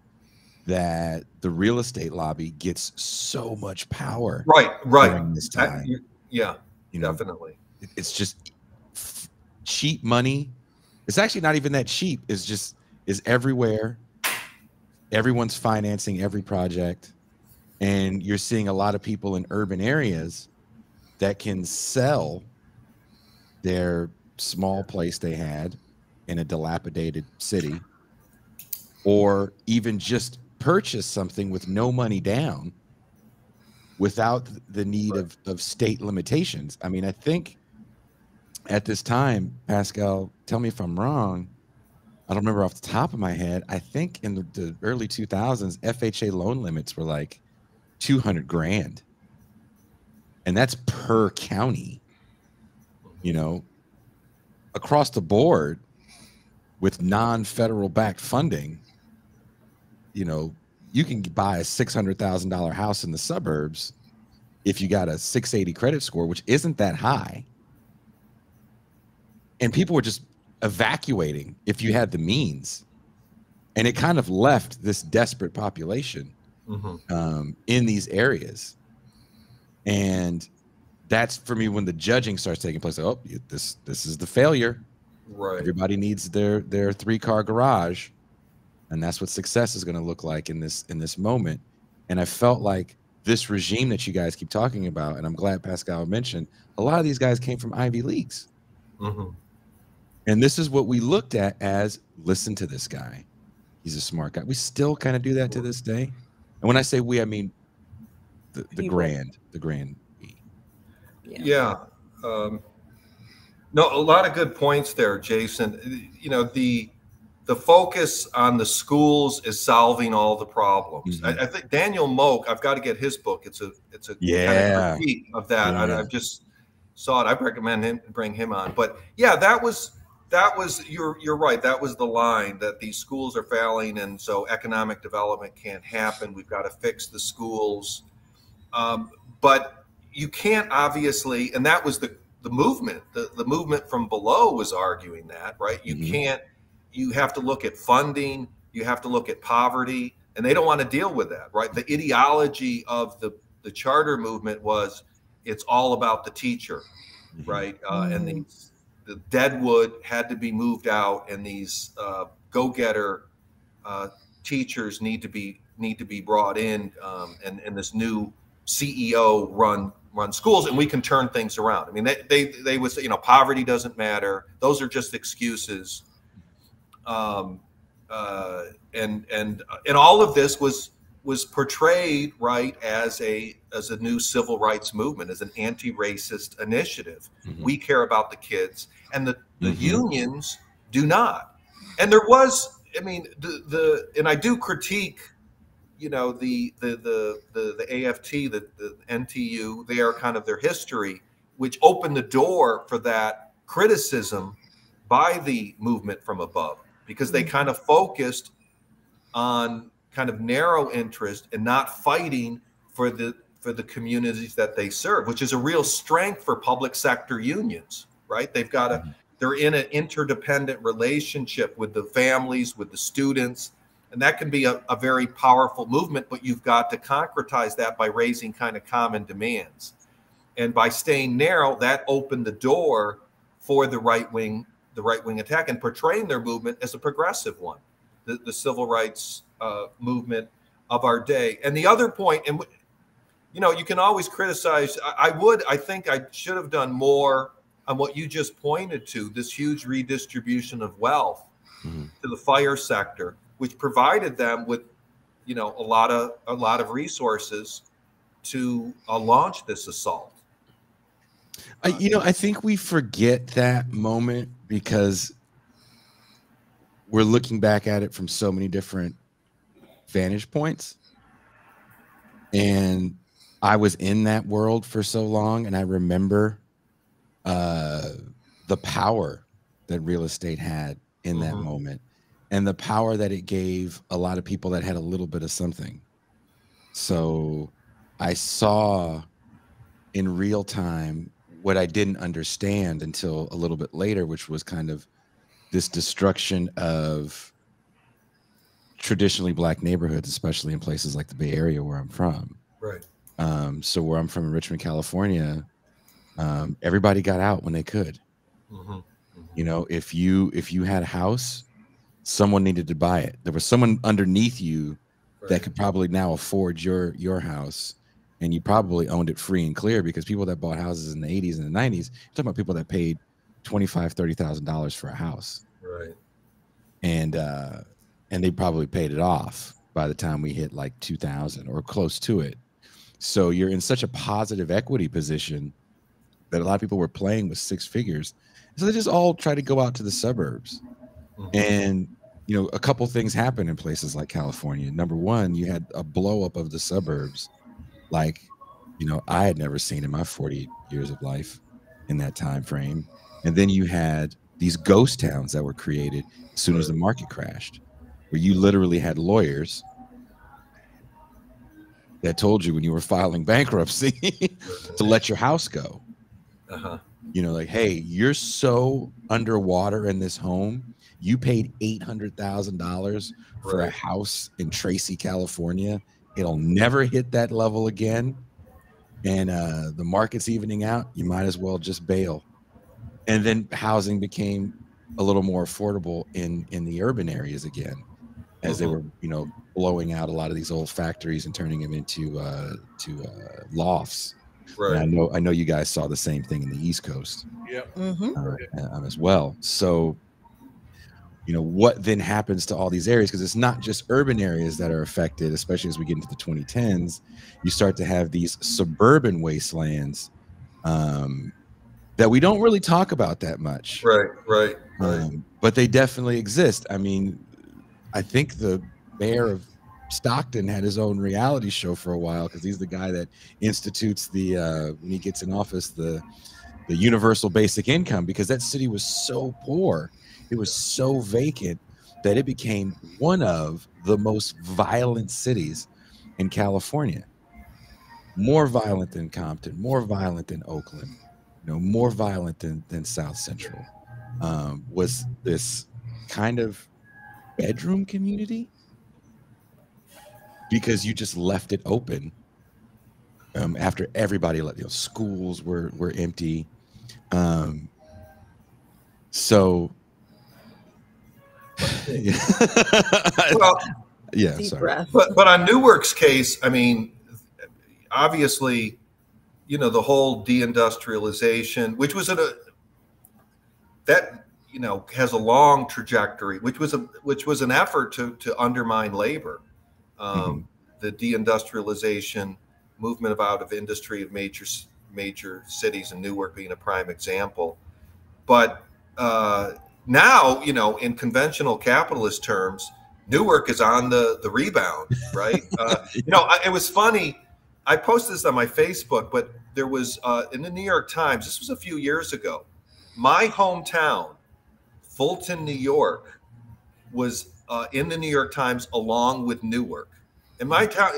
that the real estate lobby gets so much power. Right. During this time. Definitely. It's just cheap money. It's actually not even that cheap. Is everywhere. Everyone's financing every project, and you're seeing a lot of people in urban areas that can sell their small place they had in a dilapidated city, or even just purchase something with no money down without the need of state limitations. I mean, I think at this time, Pascal, tell me if I'm wrong, I don't remember off the top of my head. I think in the early 2000s, FHA loan limits were like 200 grand. And that's per county, you know, across the board with non-federal backed funding. You know, you can buy a $600,000 house in the suburbs if you got a 680 credit score, which isn't that high. And people were just evacuating if you had the means. And it kind of left this desperate population in these areas. And that's for me when the judging starts taking place. Oh, this is the failure. Right. Everybody needs their 3-car garage. And that's what success is going to look like in this moment. And I felt like this regime that you guys keep talking about, and I'm glad Pascal mentioned, a lot of these guys came from Ivy Leagues. And this is what we looked at as, listen to this guy. He's a smart guy. We still kind of do that to this day. And when I say we, I mean the grand. Yeah. No, a lot of good points there, Jason. You know, the focus on the schools is solving all the problems. I think Daniel Moak, I've got to get his book. It's a kind of critique of that. I've just saw it. I recommend bring him on. But yeah, that was you're right. That was the line, that these schools are failing, and so economic development can't happen. We've got to fix the schools. But you can't, obviously, and that was the movement. The movement from below was arguing that, right? You can't. You have to look at funding. You have to look at poverty, and they don't want to deal with that, right? The ideology of the charter movement was, it's all about the teacher, right? And the deadwood had to be moved out, and these go-getter teachers need to be brought in, and this new CEO run schools, and we can turn things around. I mean, they would say, you know, poverty doesn't matter; those are just excuses. And all of this was portrayed, right, as a new civil rights movement, as an anti-racist initiative. We care about the kids, and the unions do not. And there was, I mean, and I do critique, you know, the AFT, the NTU, they are kind of their history, which opened the door for that criticism by the movement from above, because they kind of focused on kind of narrow interest and not fighting for the communities that they serve, which is a real strength for public sector unions, right? They're in an interdependent relationship with the families, with the students, and that can be a very powerful movement, but you've got to concretize that by raising kind of common demands. And by staying narrow, that opened the door for the right wing attack and portraying their movement as a progressive one, the civil rights movement of our day. And the other point, and you know, you can always criticize. I think I should have done more on what you just pointed to, this huge redistribution of wealth to the fire sector, which provided them with, you know, a lot of resources to launch this assault. You know, I think we forget that moment because we're looking back at it from so many different vantage points. And I was in that world for so long, and I remember the power that real estate had in that moment, and the power that it gave a lot of people that had a little bit of something. So I saw in real time what I didn't understand until a little bit later, which was kind of this destruction of traditionally Black neighborhoods, especially in places like the Bay Area where I'm from. Right. So where I'm from in Richmond, California, everybody got out when they could. You know, if you had a house, someone needed to buy it. There was someone underneath you that could probably now afford your house, and you probably owned it free and clear, because people that bought houses in the 80s and the 90s, you're talking about people that paid $25,000, $30,000 for a house. Right. And they probably paid it off by the time we hit like 2000 or close to it. So you're in such a positive equity position that a lot of people were playing with 6 figures. So they just all try to go out to the suburbs. And you know, a couple things happen in places like California. Number one, you had a blow up of the suburbs, like, you know, I had never seen in my 40 years of life in that time frame. And then you had these ghost towns that were created as soon as the market crashed, where you literally had lawyers that told you when you were filing bankruptcy to let your house go. You know, like, hey, you're so underwater in this home. You paid $800,000 for a house in Tracy, California. It'll never hit that level again. And the market's evening out. You might as well just bail. And then housing became a little more affordable in the urban areas again, as they were, you know, blowing out a lot of these old factories and turning them into lofts. Right. And I know you guys saw the same thing in the East Coast, as well. So, you know, what then happens to all these areas? Because it's not just urban areas that are affected, especially as we get into the 2010s. You start to have these suburban wastelands that we don't really talk about that much. Right. But they definitely exist. I mean, I think the mayor of Stockton had his own reality show for a while, because he's the guy that institutes the when he gets in office, the universal basic income, because that city was so poor, it was so vacant, that it became one of the most violent cities in California. More violent than Compton, more violent than Oakland, you know, more violent than South Central. Was this kind of bedroom community, because you just left it open after everybody left. You know, schools were empty. So well, yeah, sorry. But on Newark's case, I mean, obviously, you know, the whole deindustrialization, which was that, you know, has a long trajectory, which was an effort to undermine labor. The deindustrialization movement out of industry of major cities, and Newark being a prime example. But now, you know, in conventional capitalist terms, Newark is on the rebound, right? You know, it was funny. I posted this on my Facebook, but there was in the New York Times, this was a few years ago, my hometown, Fulton, New York, was in the New York Times along with Newark. And my town,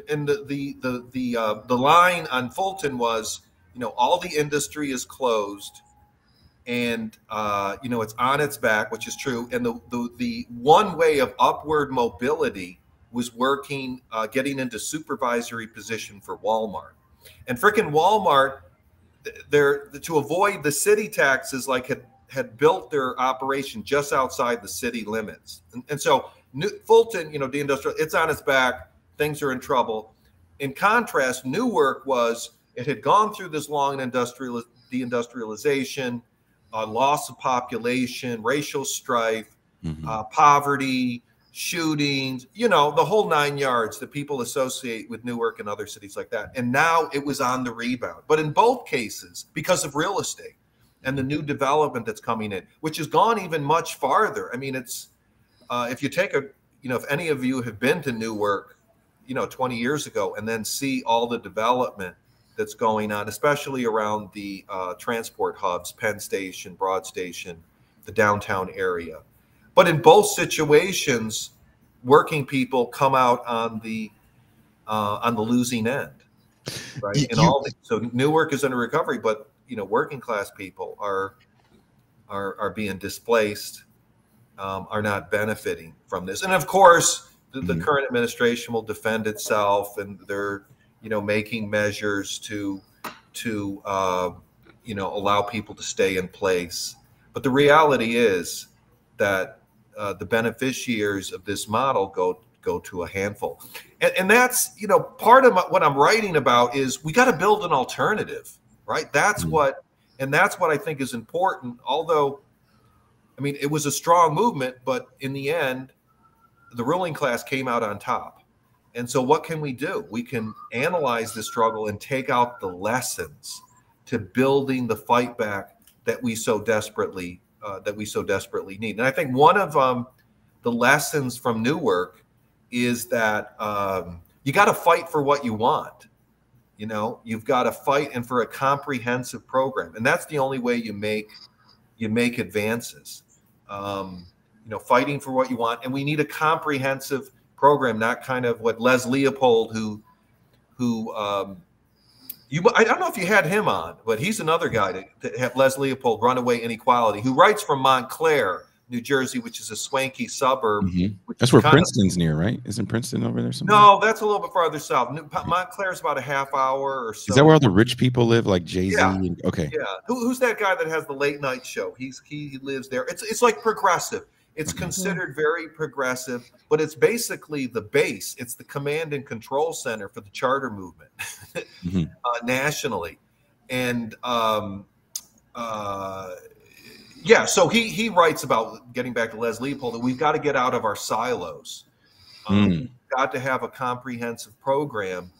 and the line on Fulton was, you know, all the industry is closed, and you know, it's on its back, which is true. And the one way of upward mobility was working, getting into supervisory position for Walmart. And frickin' Walmart, to avoid the city taxes, like had built their operation just outside the city limits. And so Fulton, you know, deindustrial, it's on its back, things are in trouble. In contrast, Newark it had gone through this long deindustrialization, loss of population, racial strife, poverty, shootings, you know, the whole 9 yards that people associate with Newark and other cities like that. And now it was on the rebound. But in both cases, because of real estate and the new development that's coming in, which has gone even much farther. I mean, it's if you take you know, if any of you have been to Newark, you know, 20 years ago, and then see all the development that's going on, especially around the transport hubs, Penn Station, Broad Station, the downtown area. But in both situations, working people come out on the losing end, right? So Newark is in a recovery, but you know, working class people are being displaced, are not benefiting from this. And of course, the current administration will defend itself, and they're, you know, making measures to you know, allow people to stay in place. But the reality is that the beneficiaries of this model go to a handful, and that's, you know, part of what I'm writing about is we got to build an alternative, right? That's what I think is important. Although, I mean, it was a strong movement, but in the end, the ruling class came out on top. And so what can we do? We can analyze the struggle and take out the lessons to building the fight back that we so desperately need. And I think one of the lessons from Newark is that you got to fight for what you want. You know, you've got to fight and for a comprehensive program, and that's the only way you make advances. You know, fighting for what you want, and we need a comprehensive program, not kind of what Les Leopold, I don't know if you had him on, but he's another guy to have Les Leopold, Runaway Inequality, who writes from Montclair, New Jersey, which is a swanky suburb. That's where Princeton's near, right? Isn't Princeton over there somewhere? No, that's a little bit farther south. Montclair's about a half hour or so. Is that where all the rich people live, like Jay-Z? Yeah. Okay. Yeah. Who's that guy that has the late night show? He lives there. It's like progressive. It's considered very progressive, but it's basically the base. It's the command and control center for the charter movement nationally. And yeah, so he writes about, getting back to Les Leopold, that we've got to get out of our silos. We've got to have a comprehensive program.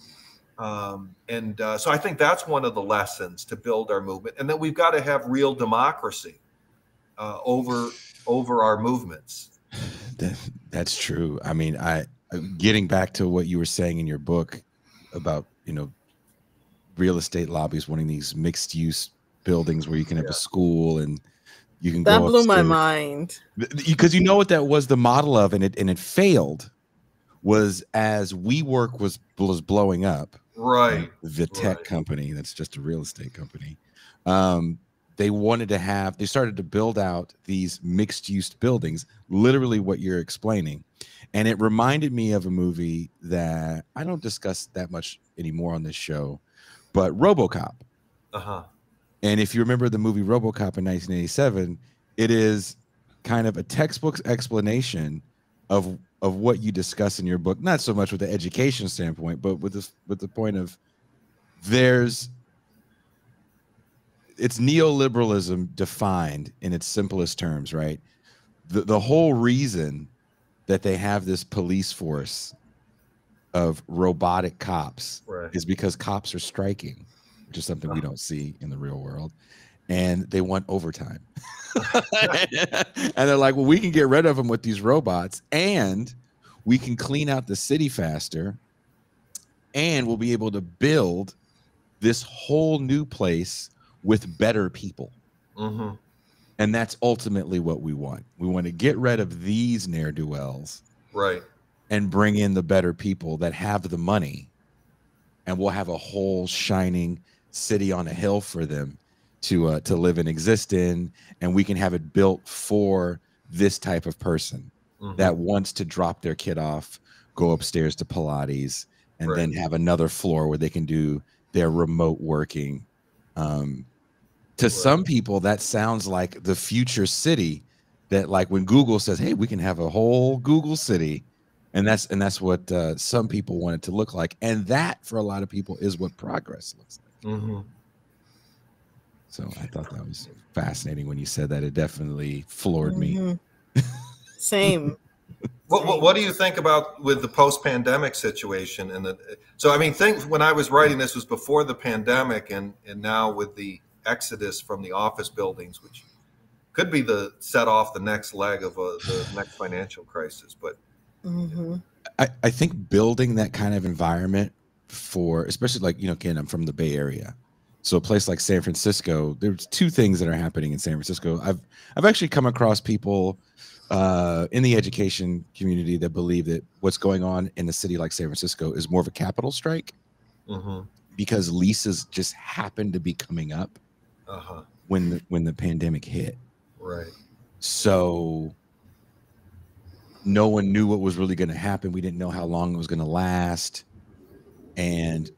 So I think that's one of the lessons to build our movement. And then we've got to have real democracy over our movements. That's true. I mean, getting back to what you were saying in your book about, you know, real estate lobbies wanting these mixed use buildings where you can have a school and you can that go blew upstairs. my mind, because you know what that was the model of, and it failed, was as WeWork was blowing up, right? The tech company that's just a real estate company. They started to build out these mixed use buildings, literally what you're explaining. And it reminded me of a movie that I don't discuss that much anymore on this show, but RoboCop. And if you remember the movie RoboCop in 1987, it is kind of a textbook explanation of what you discuss in your book, not so much with the education standpoint, but with the point of it's neoliberalism defined in its simplest terms, right? The whole reason that they have this police force of robotic cops is because cops are striking, which is something we don't see in the real world. And they want overtime. And they're like, well, we can get rid of them with these robots, and we can clean out the city faster, and we'll be able to build this whole new place with better people. And that's ultimately what we want. We want to get rid of these ne'er-do-wells, right, and bring in the better people that have the money, and we'll have a whole shining city on a hill for them to live and exist in, and we can have it built for this type of person that wants to drop their kid off, go upstairs to Pilates, and then have another floor where they can do their remote working. To some people, that sounds like the future city, that like when Google says, hey, we can have a whole Google city. And that's what some people want it to look like. And that, for a lot of people, is what progress looks like. So I thought that was fascinating when you said that. It definitely floored me. Same. What do you think about with the post-pandemic situation? And so I mean, when I was writing this was before the pandemic, and now with the exodus from the office buildings, which could be set off the next leg of the next financial crisis. But I think building that kind of environment for, especially like, you know, again, I'm from the Bay Area. So a place like San Francisco, there's two things that are happening in San Francisco. I've actually come across people in the education community that believe that what's going on in a city like San Francisco is more of a capital strike, because leases just happened to be coming up when the pandemic hit. Right. So no one knew what was really going to happen. We didn't know how long it was going to last, and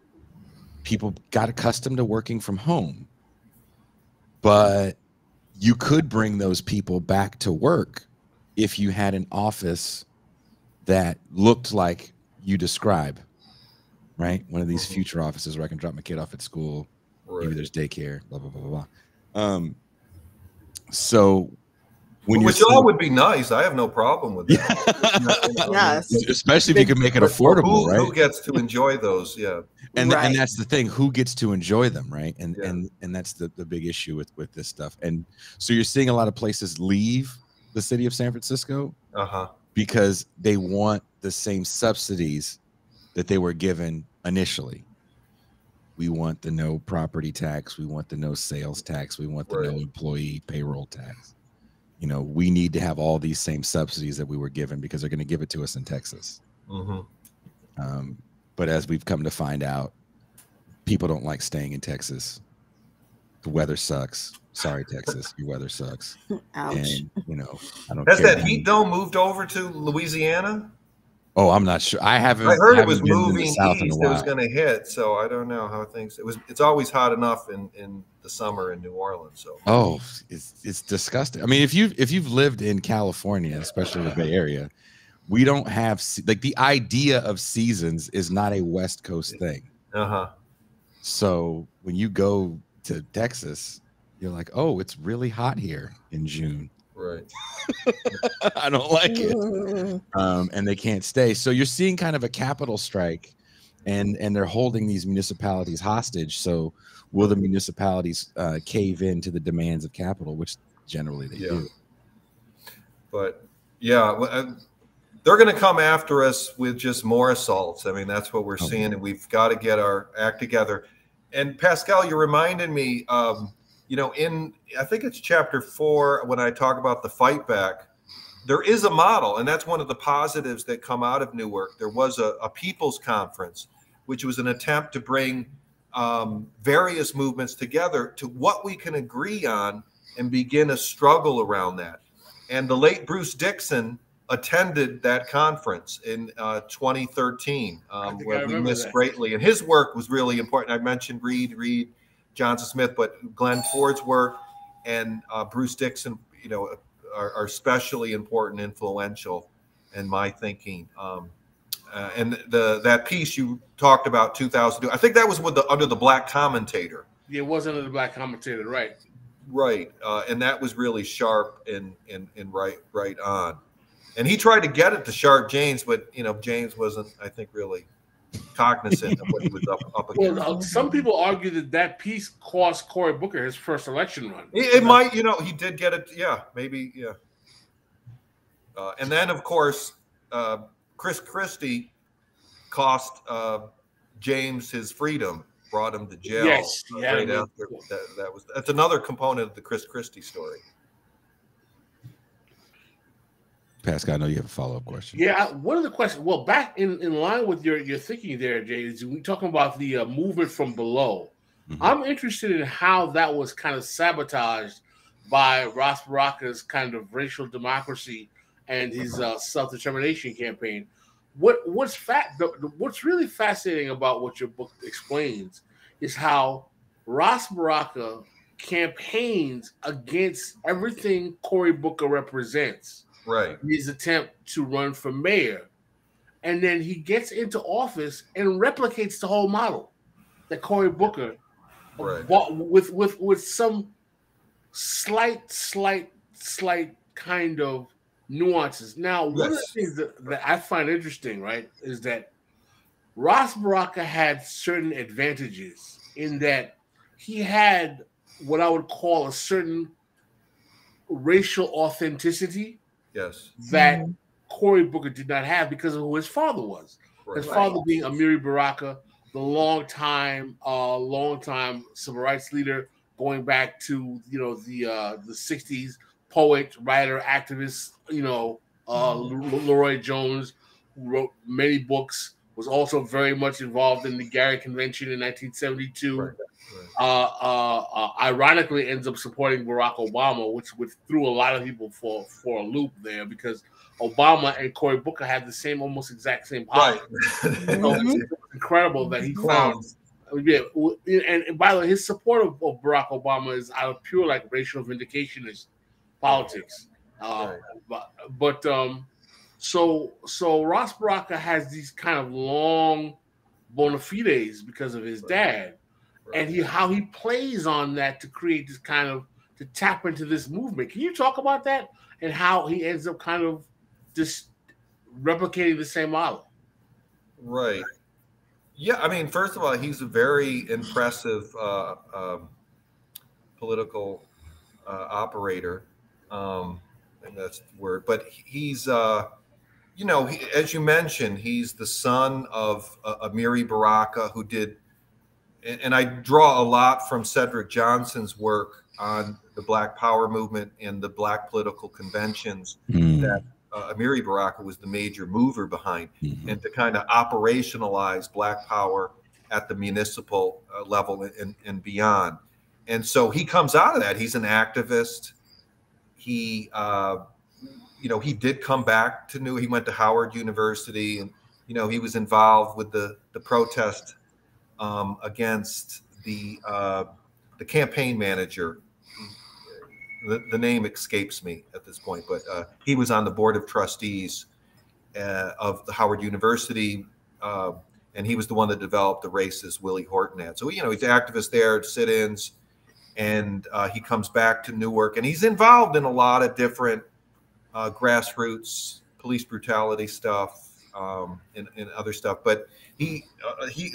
people got accustomed to working from home. But you could bring those people back to work if you had an office that looked like you describe, right? One of these future offices where I can drop my kid off at school. Maybe there's daycare, blah, blah, blah, blah, blah. So when which all would be nice. I have no problem with that. Yes. Especially if you can make it affordable, right? Who gets to enjoy those? Yeah. And that's the thing, who gets to enjoy them, right? And that's the big issue with this stuff. And so you're seeing a lot of places leave the city of San Francisco because they want the same subsidies that they were given initially. We want the no property tax. We want the no sales tax. We want the no employee payroll tax. You know, we need to have all these same subsidies that we were given because they're going to give it to us in Texas. But as we've come to find out, people don't like staying in Texas. The weather sucks. Sorry, Texas, your weather sucks. Ouch. And, you know, I don't Has care. that heat dome moved over to Louisiana? Oh, I'm not sure. I haven't. I heard it was been in the moving South in a east. It was while. going to hit, so I don't know how things. It's always hot enough in the summer in New Orleans. So it's disgusting. I mean, if you've lived in California, especially the Bay Area, we don't have like the idea of seasons is not a West Coast thing. So when you go to Texas, you're like, oh, it's really hot here in June. Right. I don't like it. And they can't stay. So you're seeing kind of a capital strike, and they're holding these municipalities hostage. So will the municipalities cave in to the demands of capital, which generally they do. But yeah, they're going to come after us with just more assaults. I mean, that's what we're seeing, and we've got to get our act together. And Pascal, you reminded me, you know, I think it's chapter 4, when I talk about the fight back, there is a model, and that's one of the positives that come out of Newark. There was a people's conference, which was an attempt to bring various movements together to what we can agree on and begin a struggle around that. And the late Bruce Dixon attended that conference in 2013, where we missed greatly. And his work was really important. I mentioned Reed Johnson Smith, but Glenn Ford's work and Bruce Dixon, you know, are especially important, influential in my thinking. And that piece you talked about, 2002, I think that was with under the Black Commentator. Yeah, it was under the Black Commentator, right? Right, and that was really sharp and right on. And he tried to get it to Sharp James, but you know, James wasn't, I think, really cognizant of what he was up against. Well, some people argue that piece cost Cory Booker his first election run. It might, you know, he did get it. Yeah, maybe, yeah. And then, of course, Chris Christie cost James his freedom, brought him to jail. Yes, right after that's another component of the Chris Christie story. Pascal, I know you have a follow-up question. Yeah, one of the questions. Well, back in line with your thinking there, Jay, is we talking about the movement from below. I'm interested in how that was kind of sabotaged by Ras Baraka's kind of racial democracy and his self-determination campaign. What's really fascinating about what your book explains is how Ras Baraka campaigns against everything Cory Booker represents. Right. His attempt to run for mayor. And then he gets into office and replicates the whole model that Cory Booker with some slight kind of nuances. Now, one of the things that I find interesting, right, is that Ras Baraka had certain advantages in that he had what I would call a certain racial authenticity. Yes. That Cory Booker did not have because of who his father was. His father being Amiri Baraka, the long-time civil rights leader, going back to the 60s, poet, writer, activist. Leroy Jones, who wrote many books, was also very much involved in the Gary Convention in 1972. Ironically, ends up supporting Barack Obama, which threw a lot of people for a loop there, because Obama and Cory Booker had the almost exact same politics. So it's incredible that he found. And by the way, his support of Barack Obama is out of pure racial vindicationist politics. So Ras Baraka has these kind of long bona fides because of his dad. And how he plays on that to create this kind of, to tap into this movement. Can you talk about that and how he ends up kind of just replicating the same model? Right. Yeah. I mean, first of all, he's a very impressive political operator. And that's the word. But he's you know, as you mentioned, he's the son of Amiri Baraka, who did, and I draw a lot from Cedric Johnson's work on the Black Power movement and the Black political conventions that Amiri Baraka was the major mover behind, and to kind of operationalize Black Power at the municipal level and beyond. And so he comes out of that. He's an activist. He, you know, he did come back to Newark. He went to Howard University, and you know, he was involved with the protest against the campaign manager. The name escapes me at this point, but he was on the board of trustees of the Howard University, and he was the one that developed the racist Willie Horton ad. So, you know, he's an activist there, sit-ins, and he comes back to Newark, and he's involved in a lot of different grassroots police brutality stuff and other stuff. But he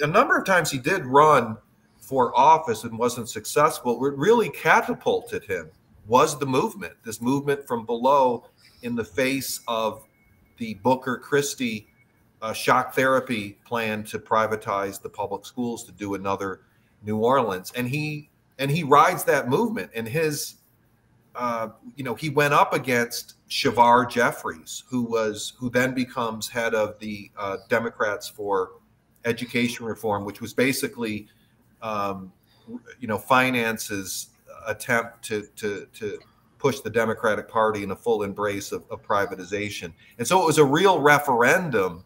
a number of times he did run for office and wasn't successful. What really catapulted him was the movement, this movement from below in the face of the Booker Christie shock therapy plan to privatize the public schools, to do another New Orleans. And he rides that movement. And his, you know, he went up against Shavar Jeffries, who then becomes head of the Democrats for Education Reform, which was basically, you know, finance's attempt to push the Democratic Party in a full embrace of privatization. And so it was a real referendum.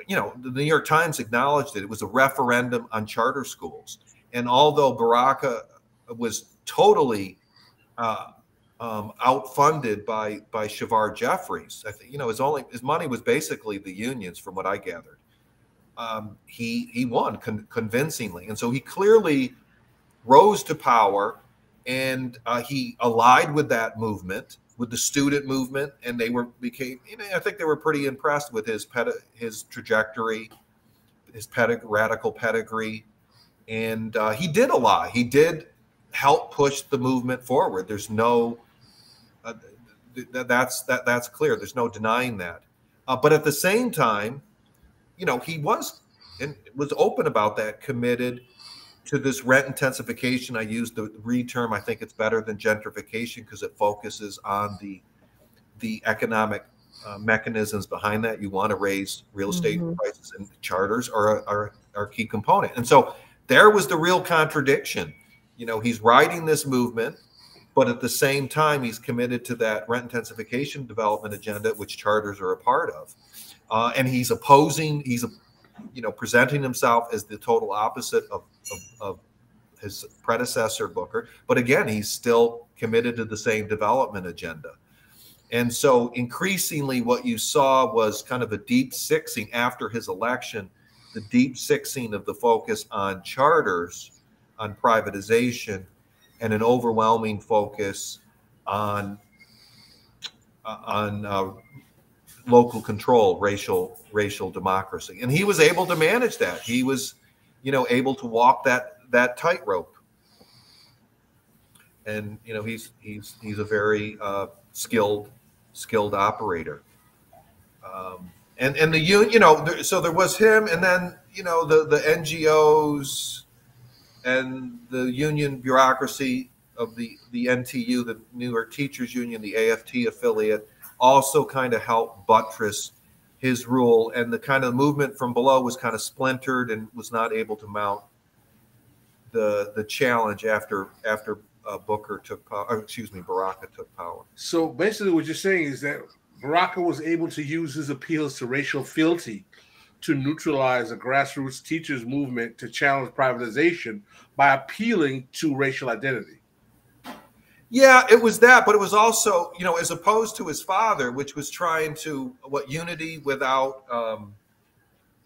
You know, the New York Times acknowledged it. It was a referendum on charter schools. And although Baraka was totally outfunded by Shavar Jeffries, I think, you know, his money was basically the unions, from what I gathered. He won convincingly, and so he clearly rose to power, and he allied with that movement, with the student movement, and became. You know, I think they were pretty impressed with his trajectory, his radical pedigree, and he did a lot. He did help push the movement forward. There's no that's clear. There's no denying that. But at the same time, you know, he was open about that, committed to this rent intensification. I use the term. I think it's better than gentrification because it focuses on the economic mechanisms behind that. You want to raise real estate prices, and charters are a key component. And so there was the real contradiction. You know, he's riding this movement, but at the same time, he's committed to that rent intensification development agenda, which charters are a part of. And he's opposing, you know, presenting himself as the total opposite of his predecessor, Booker. But again, he's still committed to the same development agenda. And so increasingly what you saw was kind of a deep sixing after his election, the deep sixing of the focus on charters, on privatization, and an overwhelming focus on local control, racial democracy. And he was able to manage that. He was, you know, able to walk that tightrope. And, you know, he's a very skilled operator. And the union, you know, so there was him, and then, you know, the NGOs and the union bureaucracy of the NTU, the Newark Teachers Union, the AFT affiliate, also kind of helped buttress his rule. And the kind of movement from below was kind of splintered and was not able to mount the challenge after Baraka took power. So basically what you're saying is that Baraka was able to use his appeals to racial fealty to neutralize a grassroots teachers movement to challenge privatization by appealing to racial identity. Yeah, it was that, but it was also, you know, as opposed to his father, which was trying to unity without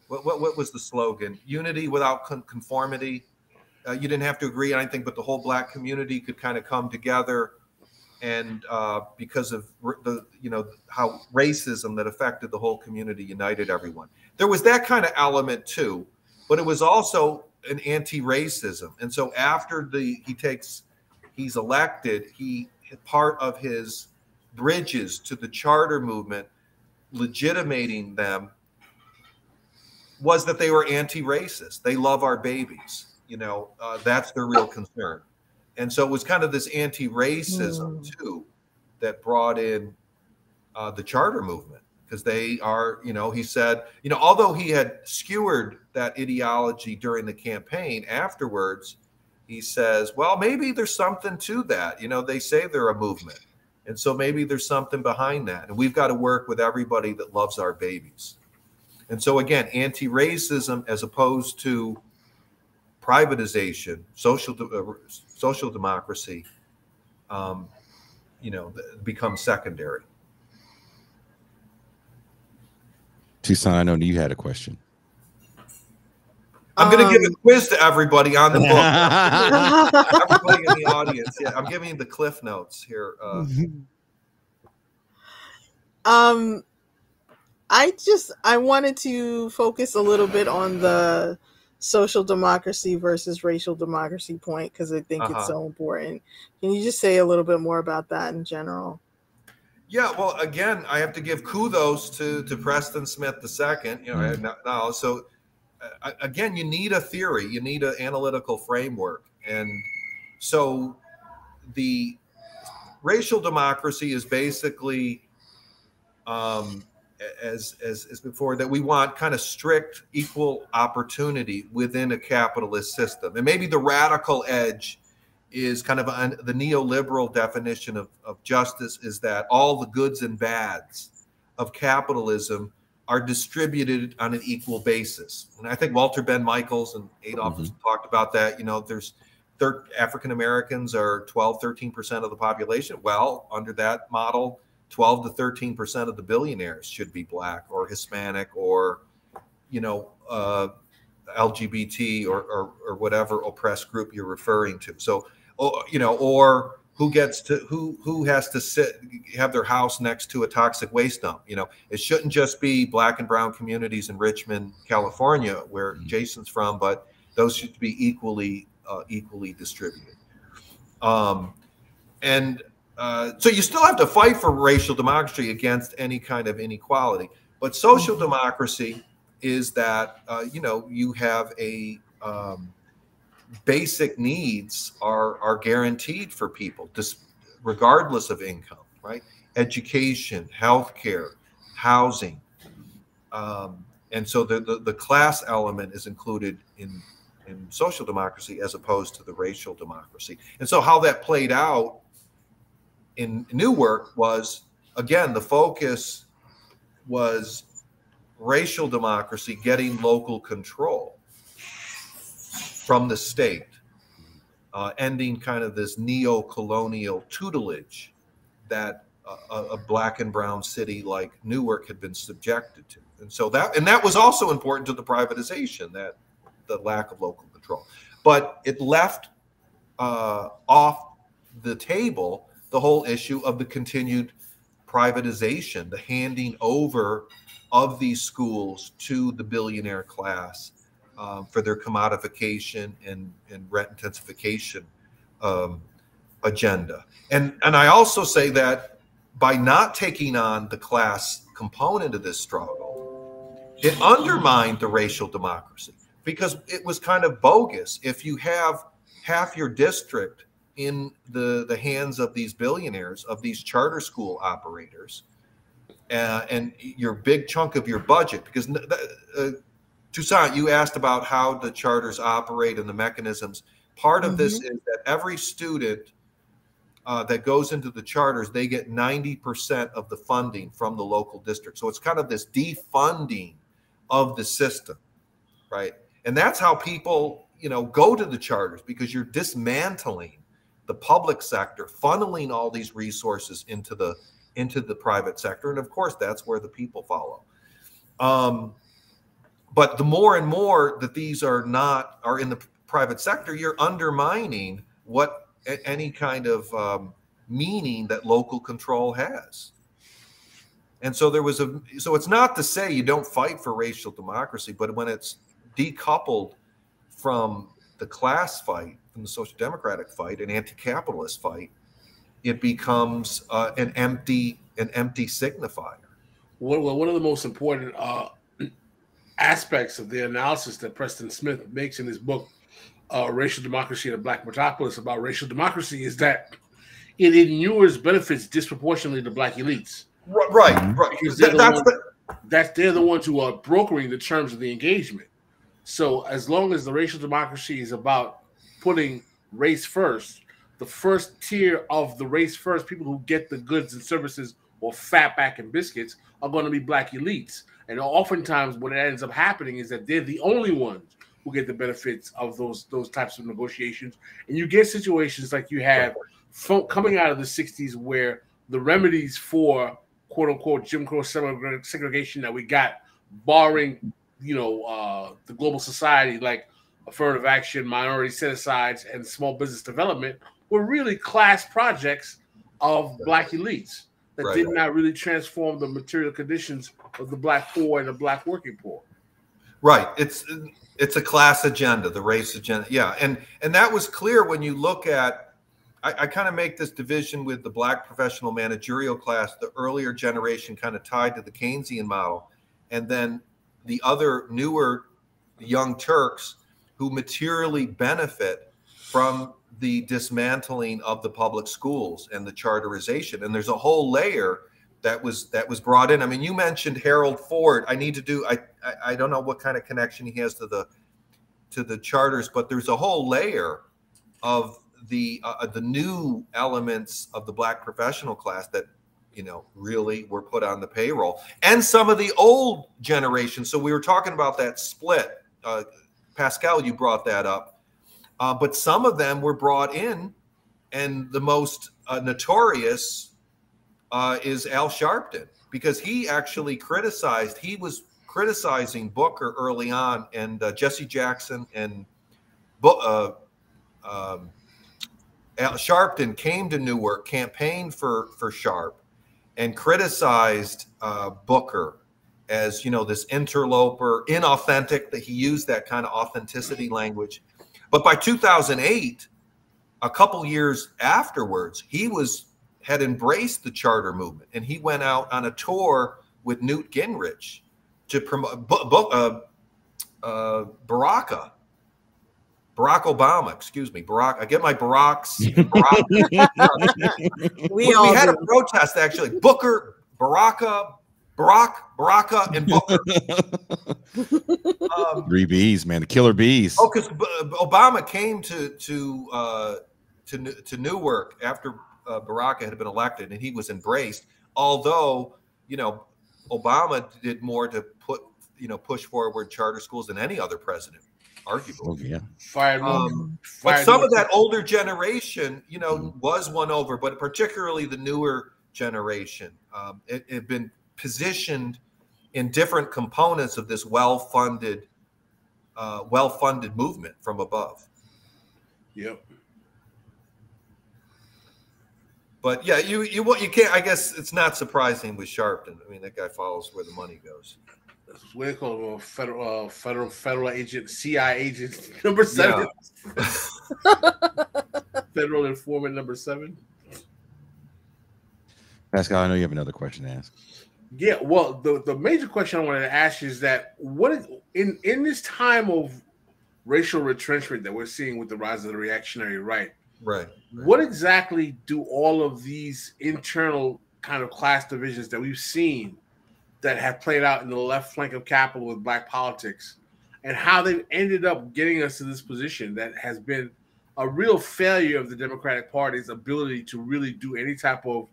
what was the slogan? Unity without conformity. You didn't have to agree on anything, but the whole Black community could kind of come together, and because of the, you know, how racism that affected the whole community united everyone. There was that kind of element too, but it was also an anti-racism. And so after he's elected, part of his bridges to the charter movement legitimating them was that they were anti-racist. They love our babies. You know, that's their real concern. And so it was kind of this anti-racism too that brought in the charter movement, because they are, you know, he said, you know, although he had skewered that ideology during the campaign, afterwards, he says, well, maybe there's something to that. You know, they say they're a movement. And so maybe there's something behind that. And we've got to work with everybody that loves our babies. And so, again, anti-racism as opposed to privatization, social democracy, you know, becomes secondary. Tucson, I know you had a question. I'm going to give a quiz to everybody on the book. Everybody in the audience. Yeah, I'm giving you the cliff notes here. I wanted to focus a little bit on the social democracy versus racial democracy point, because I think it's so important. Can you just say a little bit more about that in general? Yeah, well, again, I have to give kudos to Preston Smith II. You know, now, so again, you need a theory, you need an analytical framework, and so the racial democracy is basically, as before, that we want kind of strict equal opportunity within a capitalist system, and maybe the radical edge is kind of the neoliberal definition of justice, is that all the goods and bads of capitalism are distributed on an equal basis. And I think Walter Ben Michaels and Adolf talked about that. You know, there's African Americans are 12, 13% of the population. Well, under that model, 12 to 13% of the billionaires should be Black or Hispanic or, you know, LGBT or whatever oppressed group you're referring to. So, you know, or who has to have their house next to a toxic waste dump. You know, it shouldn't just be Black and brown communities in Richmond, California, where Jason's from, but those should be equally distributed. So you still have to fight for racial democracy against any kind of inequality. But social democracy is that, you know, you have a basic needs are guaranteed for people, regardless of income, right? Education, healthcare, housing. And so the class element is included in social democracy as opposed to the racial democracy. And so how that played out in Newark was, again, the focus was racial democracy getting local control from the state, ending kind of this neo-colonial tutelage that a Black and brown city like Newark had been subjected to. And so that was also important to the privatization, that the lack of local control. But it left off the table the whole issue of the continued privatization, the handing over of these schools to the billionaire class for their commodification and rent intensification agenda. And I also say that by not taking on the class component of this struggle, it undermined the racial democracy, because it was kind of bogus. If you have half your district in the hands of these billionaires, of these charter school operators, and your big chunk of your budget, because Toussaint, you asked about how the charters operate and the mechanisms. Part of this is that every student that goes into the charters, they get 90% of the funding from the local district. So it's kind of this defunding of the system, right? And that's how people, you know, go to the charters, because you're dismantling the public sector, funneling all these resources into the private sector. And of course, that's where the people follow. But the more and more that these are in the private sector, you're undermining what any kind of meaning that local control has. And so so it's not to say you don't fight for racial democracy, but when it's decoupled from the class fight, from the social democratic fight, an anti-capitalist fight, it becomes an empty signifier. one of the most important aspects of the analysis that Preston Smith makes in his book, Racial Democracy in a Black Metropolis, about racial democracy, is that it inures benefits disproportionately to Black elites. Right. Because they're the ones who are brokering the terms of the engagement. So as long as the racial democracy is about putting race first, the first tier of the race first, people who get the goods and services or fatback and biscuits, are going to be Black elites. And oftentimes what ends up happening is that they're the only ones who get the benefits of those types of negotiations. And you get situations like you have coming out of the 60s where the remedies for quote unquote Jim Crow segregation that we got, barring, the global society, like affirmative action, minority set-asides, and small business development, were really class projects of Black elites that did not really transform the material conditions of the Black poor and the Black working poor. Right. It's a class agenda, the race agenda. Yeah. And that was clear when you look at, I kind of make this division with the Black professional managerial class, the earlier generation kind of tied to the Keynesian model, and then the other newer young Turks who materially benefit from the dismantling of the public schools and the charterization. And there's a whole layer that was brought in. I mean, you mentioned Harold Ford. I don't know what kind of connection he has to the charters, but there's a whole layer of the new elements of the Black professional class that really were put on the payroll, and some of the old generation. So we were talking about that split. Pascal, you brought that up, but some of them were brought in, and the most notorious is Al Sharpton, because he actually he was criticizing Booker early on, and Jesse Jackson and Sharpton came to Newark, campaigned for Sharp, and criticized Booker as, this interloper, inauthentic, that he used that kind of authenticity language. But by 2008, a couple years afterwards, he had embraced the charter movement, and he went out on a tour with Newt Gingrich to promote Barack Obama, excuse me, Barack. I get my Baracks. we had a protest, actually. Booker, Barack, and Booker. Three bees, man, the killer bees. Oh, because Obama came to Newark after Barack had been elected, and he was embraced. Although, Obama did more to push forward charter schools than any other president, arguably. Oh, yeah. But some of that older generation, was won over, but particularly the newer generation, it had been positioned in different components of this well-funded movement from above. Yep. But yeah, you can't. I guess it's not surprising with Sharpton. I mean, that guy follows where the money goes. That's what they call him, a federal agent, CI agent number 7. Yeah. Federal informant number 7. Pascal, I know you have another question to ask. Yeah, well, the major question I wanted to ask you is that in this time of racial retrenchment that we're seeing with the rise of the reactionary right, what exactly do all of these internal kind of class divisions that we've seen that have played out in the left flank of Capitol with Black politics, and how they've ended up getting us to this position that has been a real failure of the Democratic Party's ability to really do any type of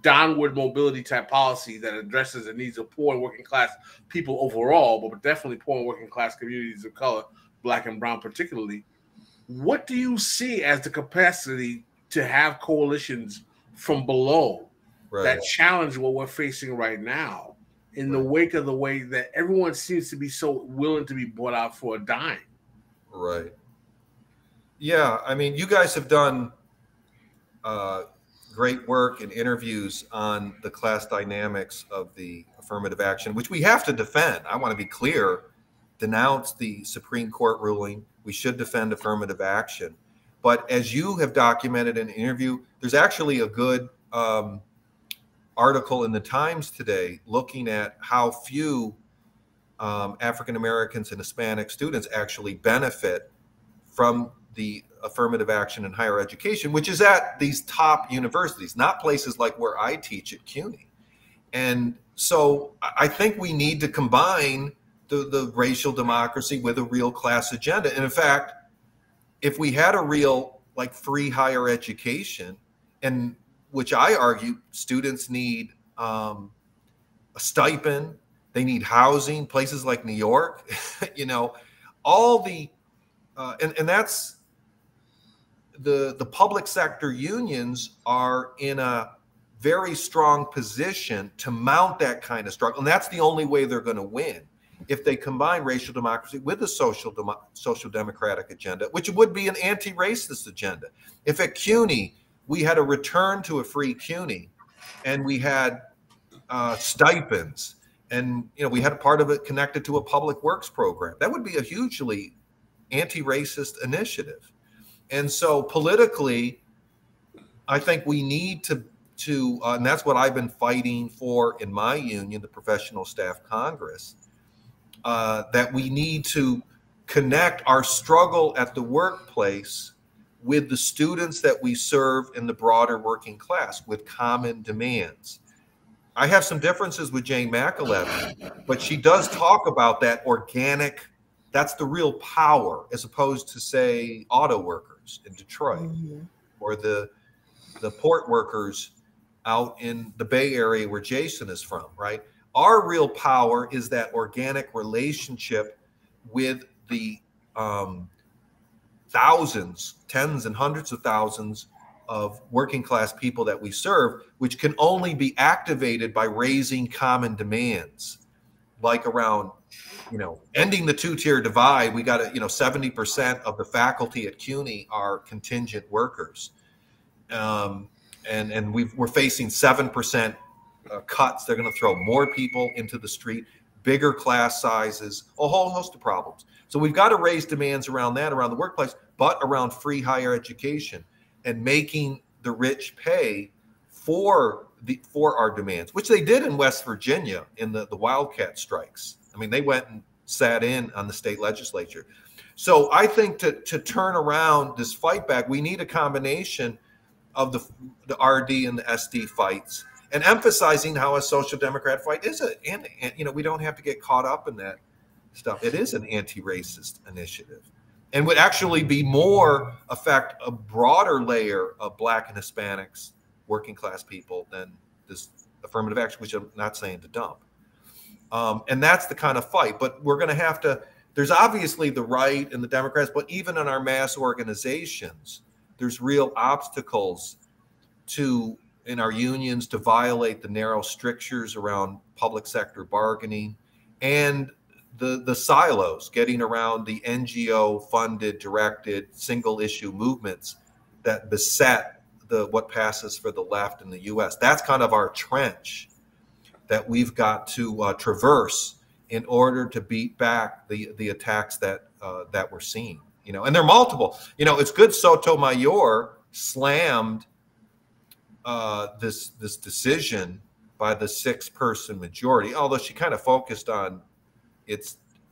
downward mobility type policy that addresses the needs of poor and working class people overall, but definitely poor and working class communities of color, Black and brown particularly. What do you see as the capacity to have coalitions from below that challenge what we're facing right now in the wake of the way that everyone seems to be so willing to be bought out for a dime? Right. Yeah, I mean, you guys have done great work and interviews on the class dynamics of the affirmative action, which we have to defend. I want to be clear, denounce the Supreme Court ruling. We should defend affirmative action. But as you have documented in an interview, there's actually a good article in the Times today looking at how few African Americans and Hispanic students actually benefit from the affirmative action in higher education, which is at these top universities, not places like where I teach at CUNY. And so I think we need to combine the racial democracy with a real class agenda. And in fact, if we had a real like free higher education, and which I argue students need a stipend, they need housing, places like New York, you know, all the, and that's the public sector unions are in a very strong position to mount that kind of struggle. And that's the only way they're going to win, if they combine racial democracy with a social democratic agenda, which would be an anti-racist agenda. If at CUNY we had a return to a free CUNY, and we had stipends, and you know we had a part of it connected to a public works program, that would be a hugely anti-racist initiative. And so politically, I think we need to and that's what I've been fighting for in my union, the Professional Staff Congress, that we need to connect our struggle at the workplace with the students that we serve in the broader working class with common demands. I have some differences with Jane McAlevey, but she does talk about that organic, that's the real power, as opposed to, say, auto workers in Detroit, or the port workers out in the Bay Area where Jason is from, right? Our real power is that organic relationship with the thousands, tens and hundreds of thousands of working class people that we serve, which can only be activated by raising common demands, like around, you know, ending the two-tier divide. We got to, you know, 70% of the faculty at CUNY are contingent workers. And we're facing 7% cuts. They're going to throw more people into the street, bigger class sizes, a whole host of problems. So we've got to raise demands around that, around the workplace, but around free higher education and making the rich pay for our demands, which they did in West Virginia in the Wildcat strikes. I mean, they went and sat in on the state legislature. So I think to turn around this fight back, we need a combination of the RD and the SD fights, and emphasizing how a social democrat fight is and you know, we don't have to get caught up in that stuff. It is an anti-racist initiative, and would actually be more affect a broader layer of Black and Hispanics, working class people, than this affirmative action, which I'm not saying to dump. And that's the kind of fight. But we're going to have to. There's obviously the right and the Democrats, but even in our mass organizations, there's real obstacles in our unions to violate the narrow strictures around public sector bargaining, and the silos, getting around the NGO funded, directed, single issue movements that beset what passes for the left in the US. That's kind of our trench that we've got to traverse in order to beat back the attacks that we're seeing. You know, and they're multiple. You know, it's good Sotomayor slammed this decision by the 6-person majority, although she kind of focused on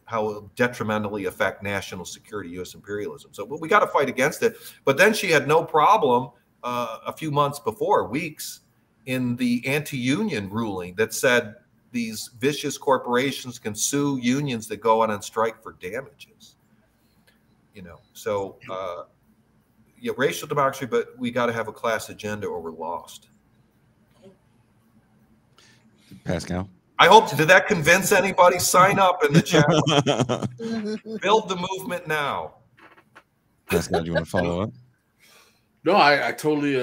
how it will detrimentally affect national security, U.S. imperialism. So we got to fight against it. But then she had no problem a few months before, weeks, in the anti-union ruling that said these vicious corporations can sue unions that go on strike for damages. You know, so yeah, racial democracy, but we got to have a class agenda or we're lost. Pascal, I hope, did that convince anybody? Sign up in the chat. Build the movement now. Pascal, do you want to follow up? No, I totally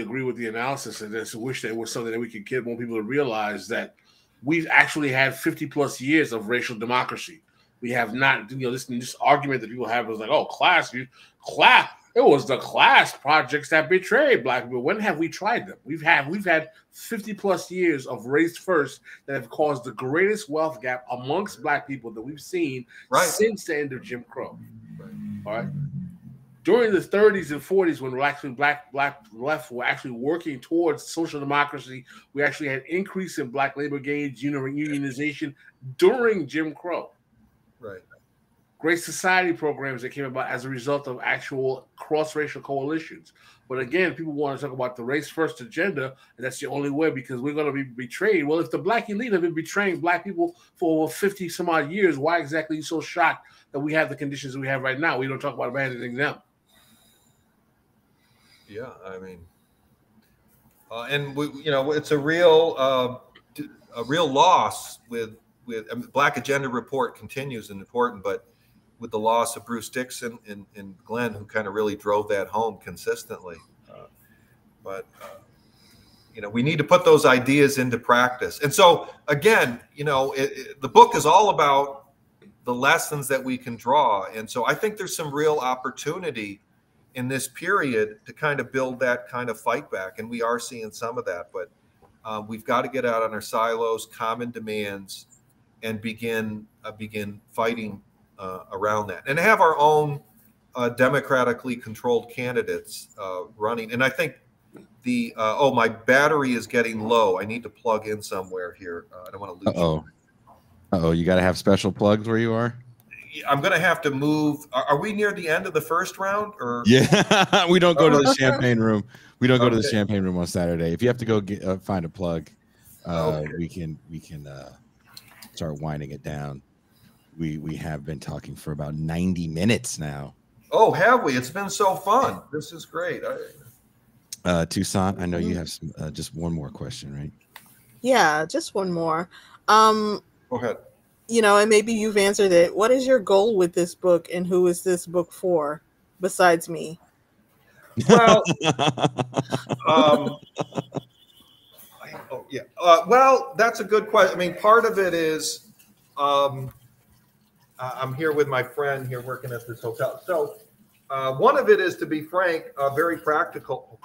agree with the analysis, and I wish there was something that we could get more people to realize that we've actually had 50+ years of racial democracy. We have not, you know, this argument that people have is like, oh, class. It was the class projects that betrayed Black people. When have we tried them? We've had 50+ years of race first that have caused the greatest wealth gap amongst Black people that we've seen since the end of Jim Crow. All right. During the 30s and 40s, when black left were actually working towards social democracy, we actually had increase in black labor gains, unionization during Jim Crow. Right. Great society programs that came about as a result of actual cross-racial coalitions. But again, people want to talk about the race-first agenda, and that's the only way because we're going to be betrayed. Well, if the black elite have been betraying black people for over 50 some odd years, why exactly are you so shocked that we have the conditions we have right now? We don't talk about abandoning them. Yeah, I mean, and we, you know, it's a real loss with I mean, Black Agenda Report continues and important, but with the loss of Bruce Dixon and Glenn, who kind of really drove that home consistently. You know, we need to put those ideas into practice. And so, again, you know, the book is all about the lessons that we can draw. And so I think there's some real opportunity in this period to kind of build that kind of fight back. And we are seeing some of that, but we've got to get out on our silos, common demands, and begin fighting around that, and have our own democratically controlled candidates running. And I think my battery is getting low. I need to plug in somewhere here. I don't want to lose. You got to have special plugs where you are. I'm going to have to move. Are we near the end of the first round? Or yeah, we don't go to the champagne room. We don't go to the champagne room on Saturday. If you have to go find a plug, we can start winding it down. We have been talking for about 90 minutes now. Oh, have we? It's been so fun. This is great. Toussaint, I know you have some, just one more question, right? Yeah, just one more. Go ahead. You know, and maybe you've answered it. What is your goal with this book, and who is this book for, besides me? Well, well, that's a good question. I mean, part of it is I'm here with my friend here working at this hotel. So one of it is, to be frank, very practical.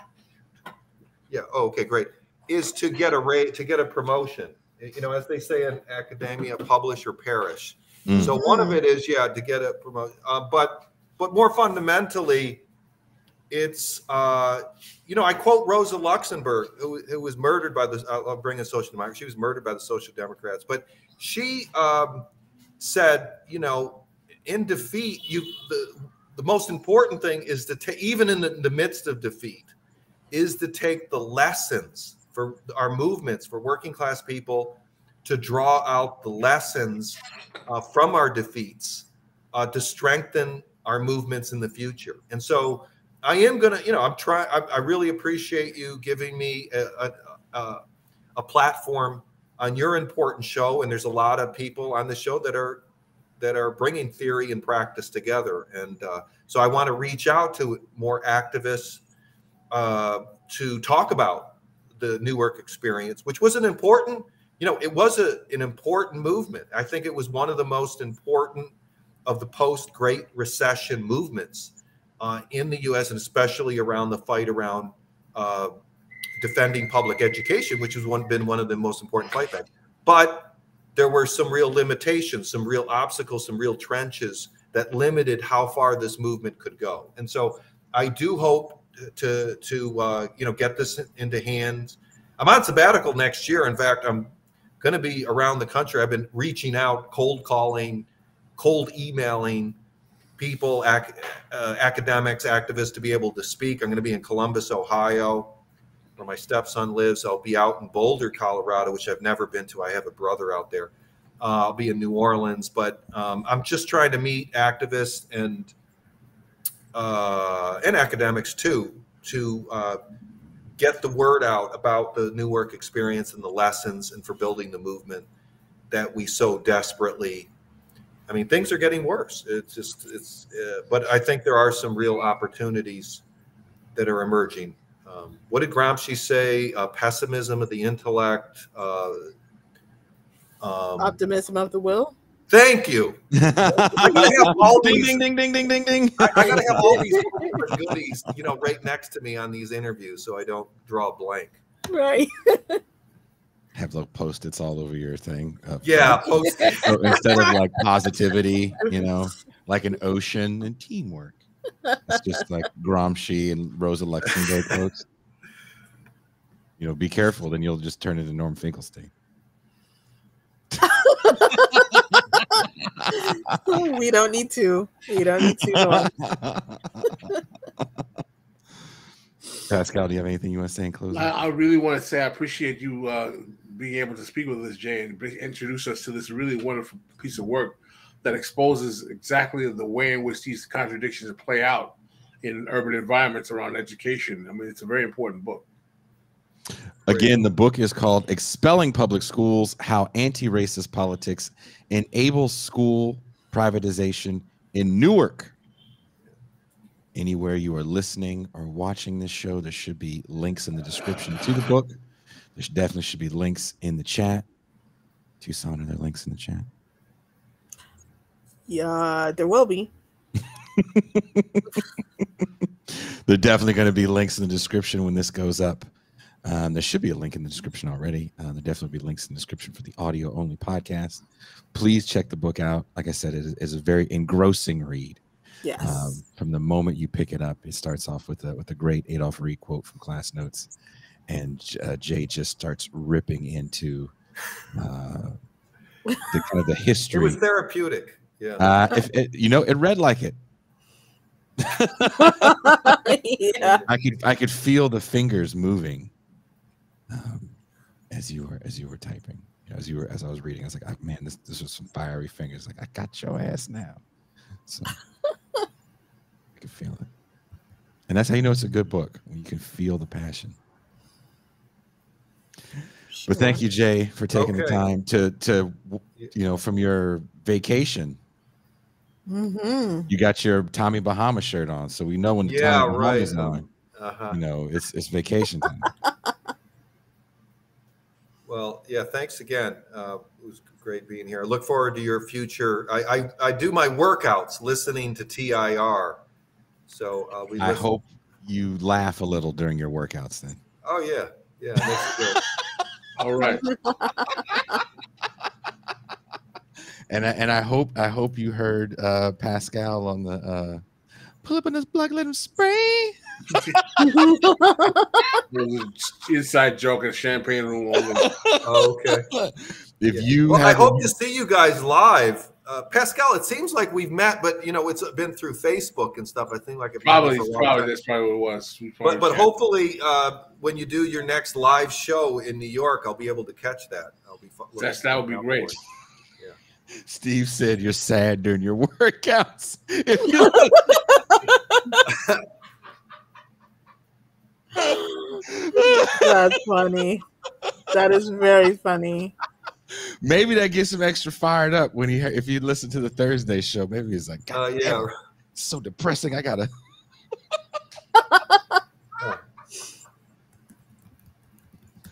Yeah. Oh, okay, great. Is to get a promotion. You know, as they say in academia, publish or perish. So one of it is, to get a promotion. But more fundamentally, it's, you know, I quote Rosa Luxemburg, who was murdered by the, I'll bring in social democracy. She was murdered by the Social Democrats. But she said, you know, in defeat, the most important thing is to take, even in the midst of defeat, is to take the lessons for our movements, for working class people, to draw out the lessons from our defeats to strengthen our movements in the future. And so I am going to, you know, I really appreciate you giving me a platform on your important show. And there's a lot of people on the show that are bringing theory and practice together. And so I want to reach out to more activists to talk about the Newark experience, which was an important, you know, it was an important movement. I think it was one of the most important of the post-Great Recession movements in the U.S., and especially around the fight around defending public education, which has been one of the most important fight backs. But there were some real limitations, some real obstacles, some real trenches that limited how far this movement could go. And so I do hope to you know, get this into hands. I'm on sabbatical next year. In fact, I'm going to be around the country. I've been reaching out, cold calling, cold emailing people, academics, activists, to be able to speak. I'm going to be in Columbus, Ohio, where my stepson lives. I'll be out in Boulder, Colorado, which I've never been to. I have a brother out there. I'll be in New Orleans, but I'm just trying to meet activists and academics too, to get the word out about the Newark experience and the lessons, and for building the movement that we so desperately. I mean, things are getting worse. But I think there are some real opportunities that are emerging. What did Gramsci say? Pessimism of the intellect. Optimism of the will. Thank you. I gotta have all these, ding, ding, ding, ding, ding, ding. I gotta have all these goodies, you know, right next to me on these interviews, so I don't draw a blank. Right. Have like Post-its all over your thing. Yeah, Post-its. So instead of like positivity, you know, like an ocean, and teamwork. It's just like Gramsci and Rosa Luxemburg quotes. You know, be careful, then you'll just turn into Norm Finkelstein. We don't need to. We don't need to. Pascal, do you have anything you want to say in closing? I really want to say I appreciate you being able to speak with us, Jay, and introduce us to this really wonderful piece of work that exposes exactly the way in which these contradictions play out in urban environments around education. I mean, it's a very important book. Again, the book is called Expelling Public Schools, How Anti-Racist Politics Enables School Privatization in Newark. Anywhere you are listening or watching this show, there should be links in the description to the book. There definitely should be links in the chat. Tucson, are there links in the chat? Yeah, there will be. There are definitely going to be links in the description when this goes up. There should be a link in the description already. There definitely be links in the description for the audio only podcast. Please check the book out. Like I said, it is a very engrossing read. Yes. From the moment you pick it up, it starts off with a great Adolph Reed quote from Class Notes, and Jay just starts ripping into the kind of the history. It was therapeutic. Yeah. It read like it. Yeah. I could feel the fingers moving as you were typing. You know, as I was reading, I was like, oh, man, this was some fiery fingers. Like, I got your ass now. So I can feel it. And that's how you know it's a good book, when you can feel the passion. Sure. But thank you, Jay, for taking the time to from your vacation. Mm-hmm. You got your Tommy Bahama shirt on, so we know when the Tommy Bahama's on. You know, it's vacation time. Well, yeah, thanks again. It was great being here. I look forward to your future. I do my workouts listening to TIR. So I hope you laugh a little during your workouts then. Oh, yeah. Yeah, it makes it good. All right. And I hope you heard Pascal on the pull up in this block, let him spray. Inside joke in champagne room. Oh, okay. I hope to see you guys live. Pascal, it seems like we've met, but it's been through Facebook and stuff. I think that's probably what it was. But hopefully, when you do your next live show in New York, I'll be able to catch that. That would be great. Yeah. Steve said you're sad during your workouts. That's funny. That is very funny. Maybe that gets him extra fired up when if you listen to the Thursday show. Maybe he's like, God, yeah, it's so depressing. I gotta.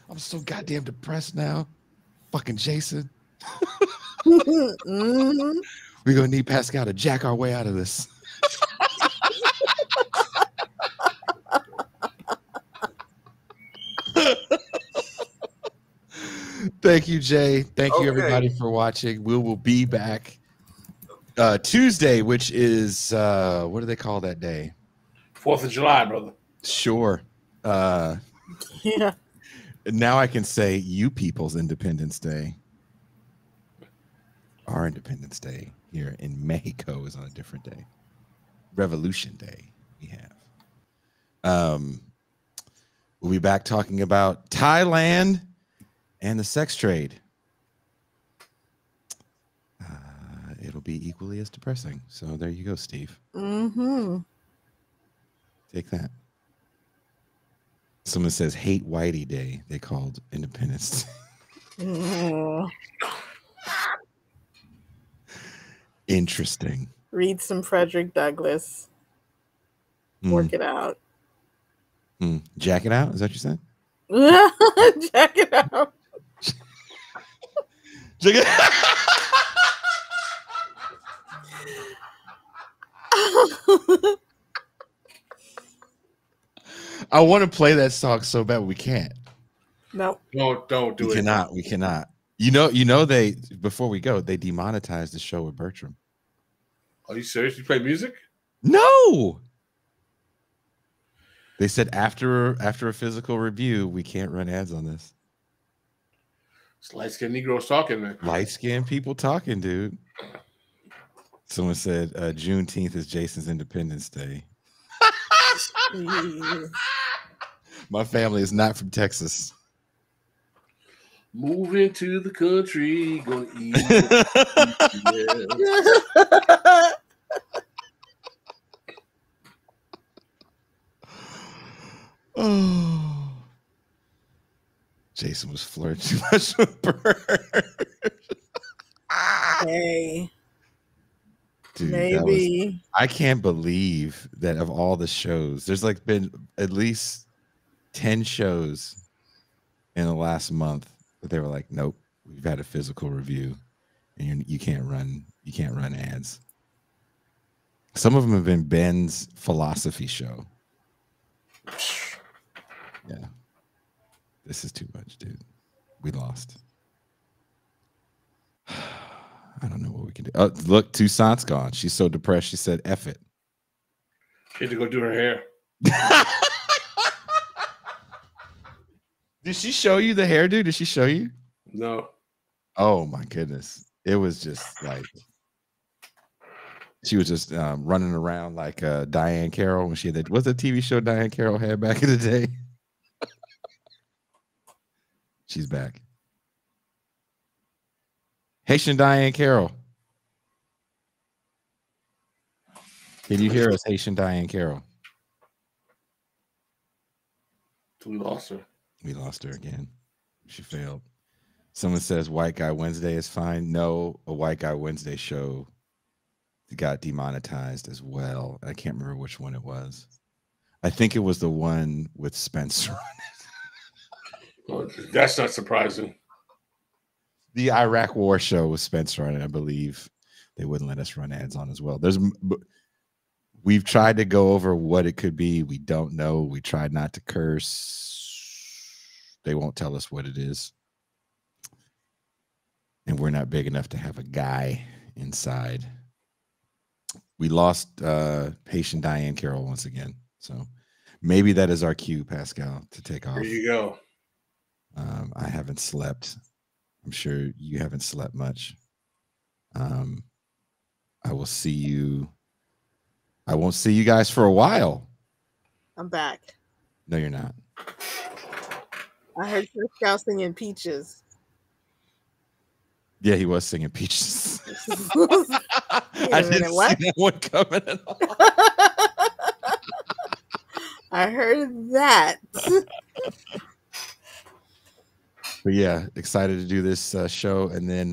I'm so goddamn depressed now. Fucking Jason. Mm-hmm. We're gonna need Pascal to jack our way out of this. Thank you, Jay. Thank you, everybody, for watching. We will be back Tuesday, which is what do they call that day? 4th of July, brother. Sure. Yeah. Now I can say you people's Independence Day. Our Independence Day here in Mexico is on a different day. Revolution Day we have. We'll be back talking about Thailand and the sex trade. It'll be equally as depressing. So there you go, Steve. Mm-hmm. Take that. Someone says hate Whitey Day. They called Independence. Interesting. Read some Frederick Douglass. Work it out. Jack it out? Is that what you said? Jack it out. Jack it I want to play that song so bad, but we can't. No. Don't do it. We cannot. You know, they before we go, they demonetized the show with Bertram. Are you serious? You play music? No. They said after a physical review, we can't run ads on this. It's light-skinned Negroes talking, man. Light-skinned people talking, dude. Someone said Juneteenth is Jason's Independence Day. My family is not from Texas. Moving to the country, gonna eat. Oh, Jason was flirting too much with Bird. Hey, dude, maybe. I can't believe that of all the shows, there's like been at least 10 shows in the last month that they were like, nope, we've had a physical review, and you can't run ads. Some of them have been Ben's philosophy show. Yeah, this is too much, dude. We lost. I don't know what we can do. Oh, look, Toussaint's gone. She's so depressed. She said, F it. She had to go do her hair. Did she show you the hairdo? Did she show you? No. Oh, my goodness. It was just like, she was just running around like Diane Carroll when she had that. What's the TV show Diane Carroll had back in the day? She's back. Haitian Diane Carroll. Can you hear us, Haitian Diane Carroll? We lost her. We lost her again. She failed. Someone says White Guy Wednesday is fine. No, a White Guy Wednesday show got demonetized as well. I can't remember which one it was. I think it was the one with Spencer on it. Well, that's not surprising. The Iraq War show with Spencer on it, I believe. They wouldn't let us run ads on as well. We've tried to go over what it could be. We don't know. We tried not to curse. They won't tell us what it is. And we're not big enough to have a guy inside. We lost Haitian Diane Carroll once again. So maybe that is our cue, Pascal, to take off. There you go. I haven't slept. I'm sure you haven't slept much. I will see you. I won't see you guys for a while. I'm back. No, you're not. I heard Pascal singing Peaches. Yeah, he was singing Peaches. I didn't see that one coming at all. I heard that. But yeah, excited to do this show, and then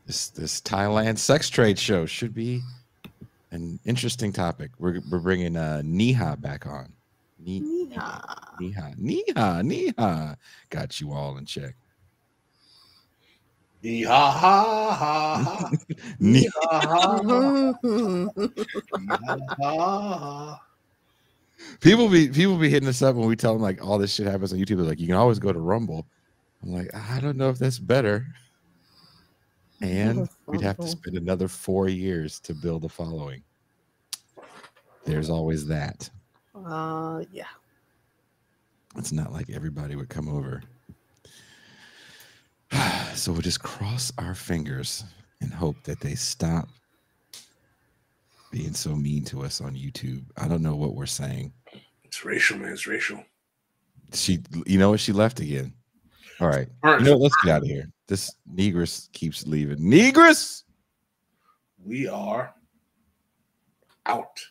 this Thailand sex trade show should be an interesting topic. We're bringing Neha back on. Neha. Got you all in check. Ha ha ha. Ha. People be hitting us up when we tell them like all this shit happens on YouTube. They're like, you can always go to Rumble. I'm like, I don't know if that's better. And we'd have to spend another 4 years to build a following. There's always that. Yeah. It's not like everybody would come over. So we'll just cross our fingers and hope that they stop being so mean to us on YouTube. I don't know what we're saying. It's racial, man. It's racial. You know what? She left again. All right. You know what? Let's get out of here. This Negress keeps leaving. Negress! We are out.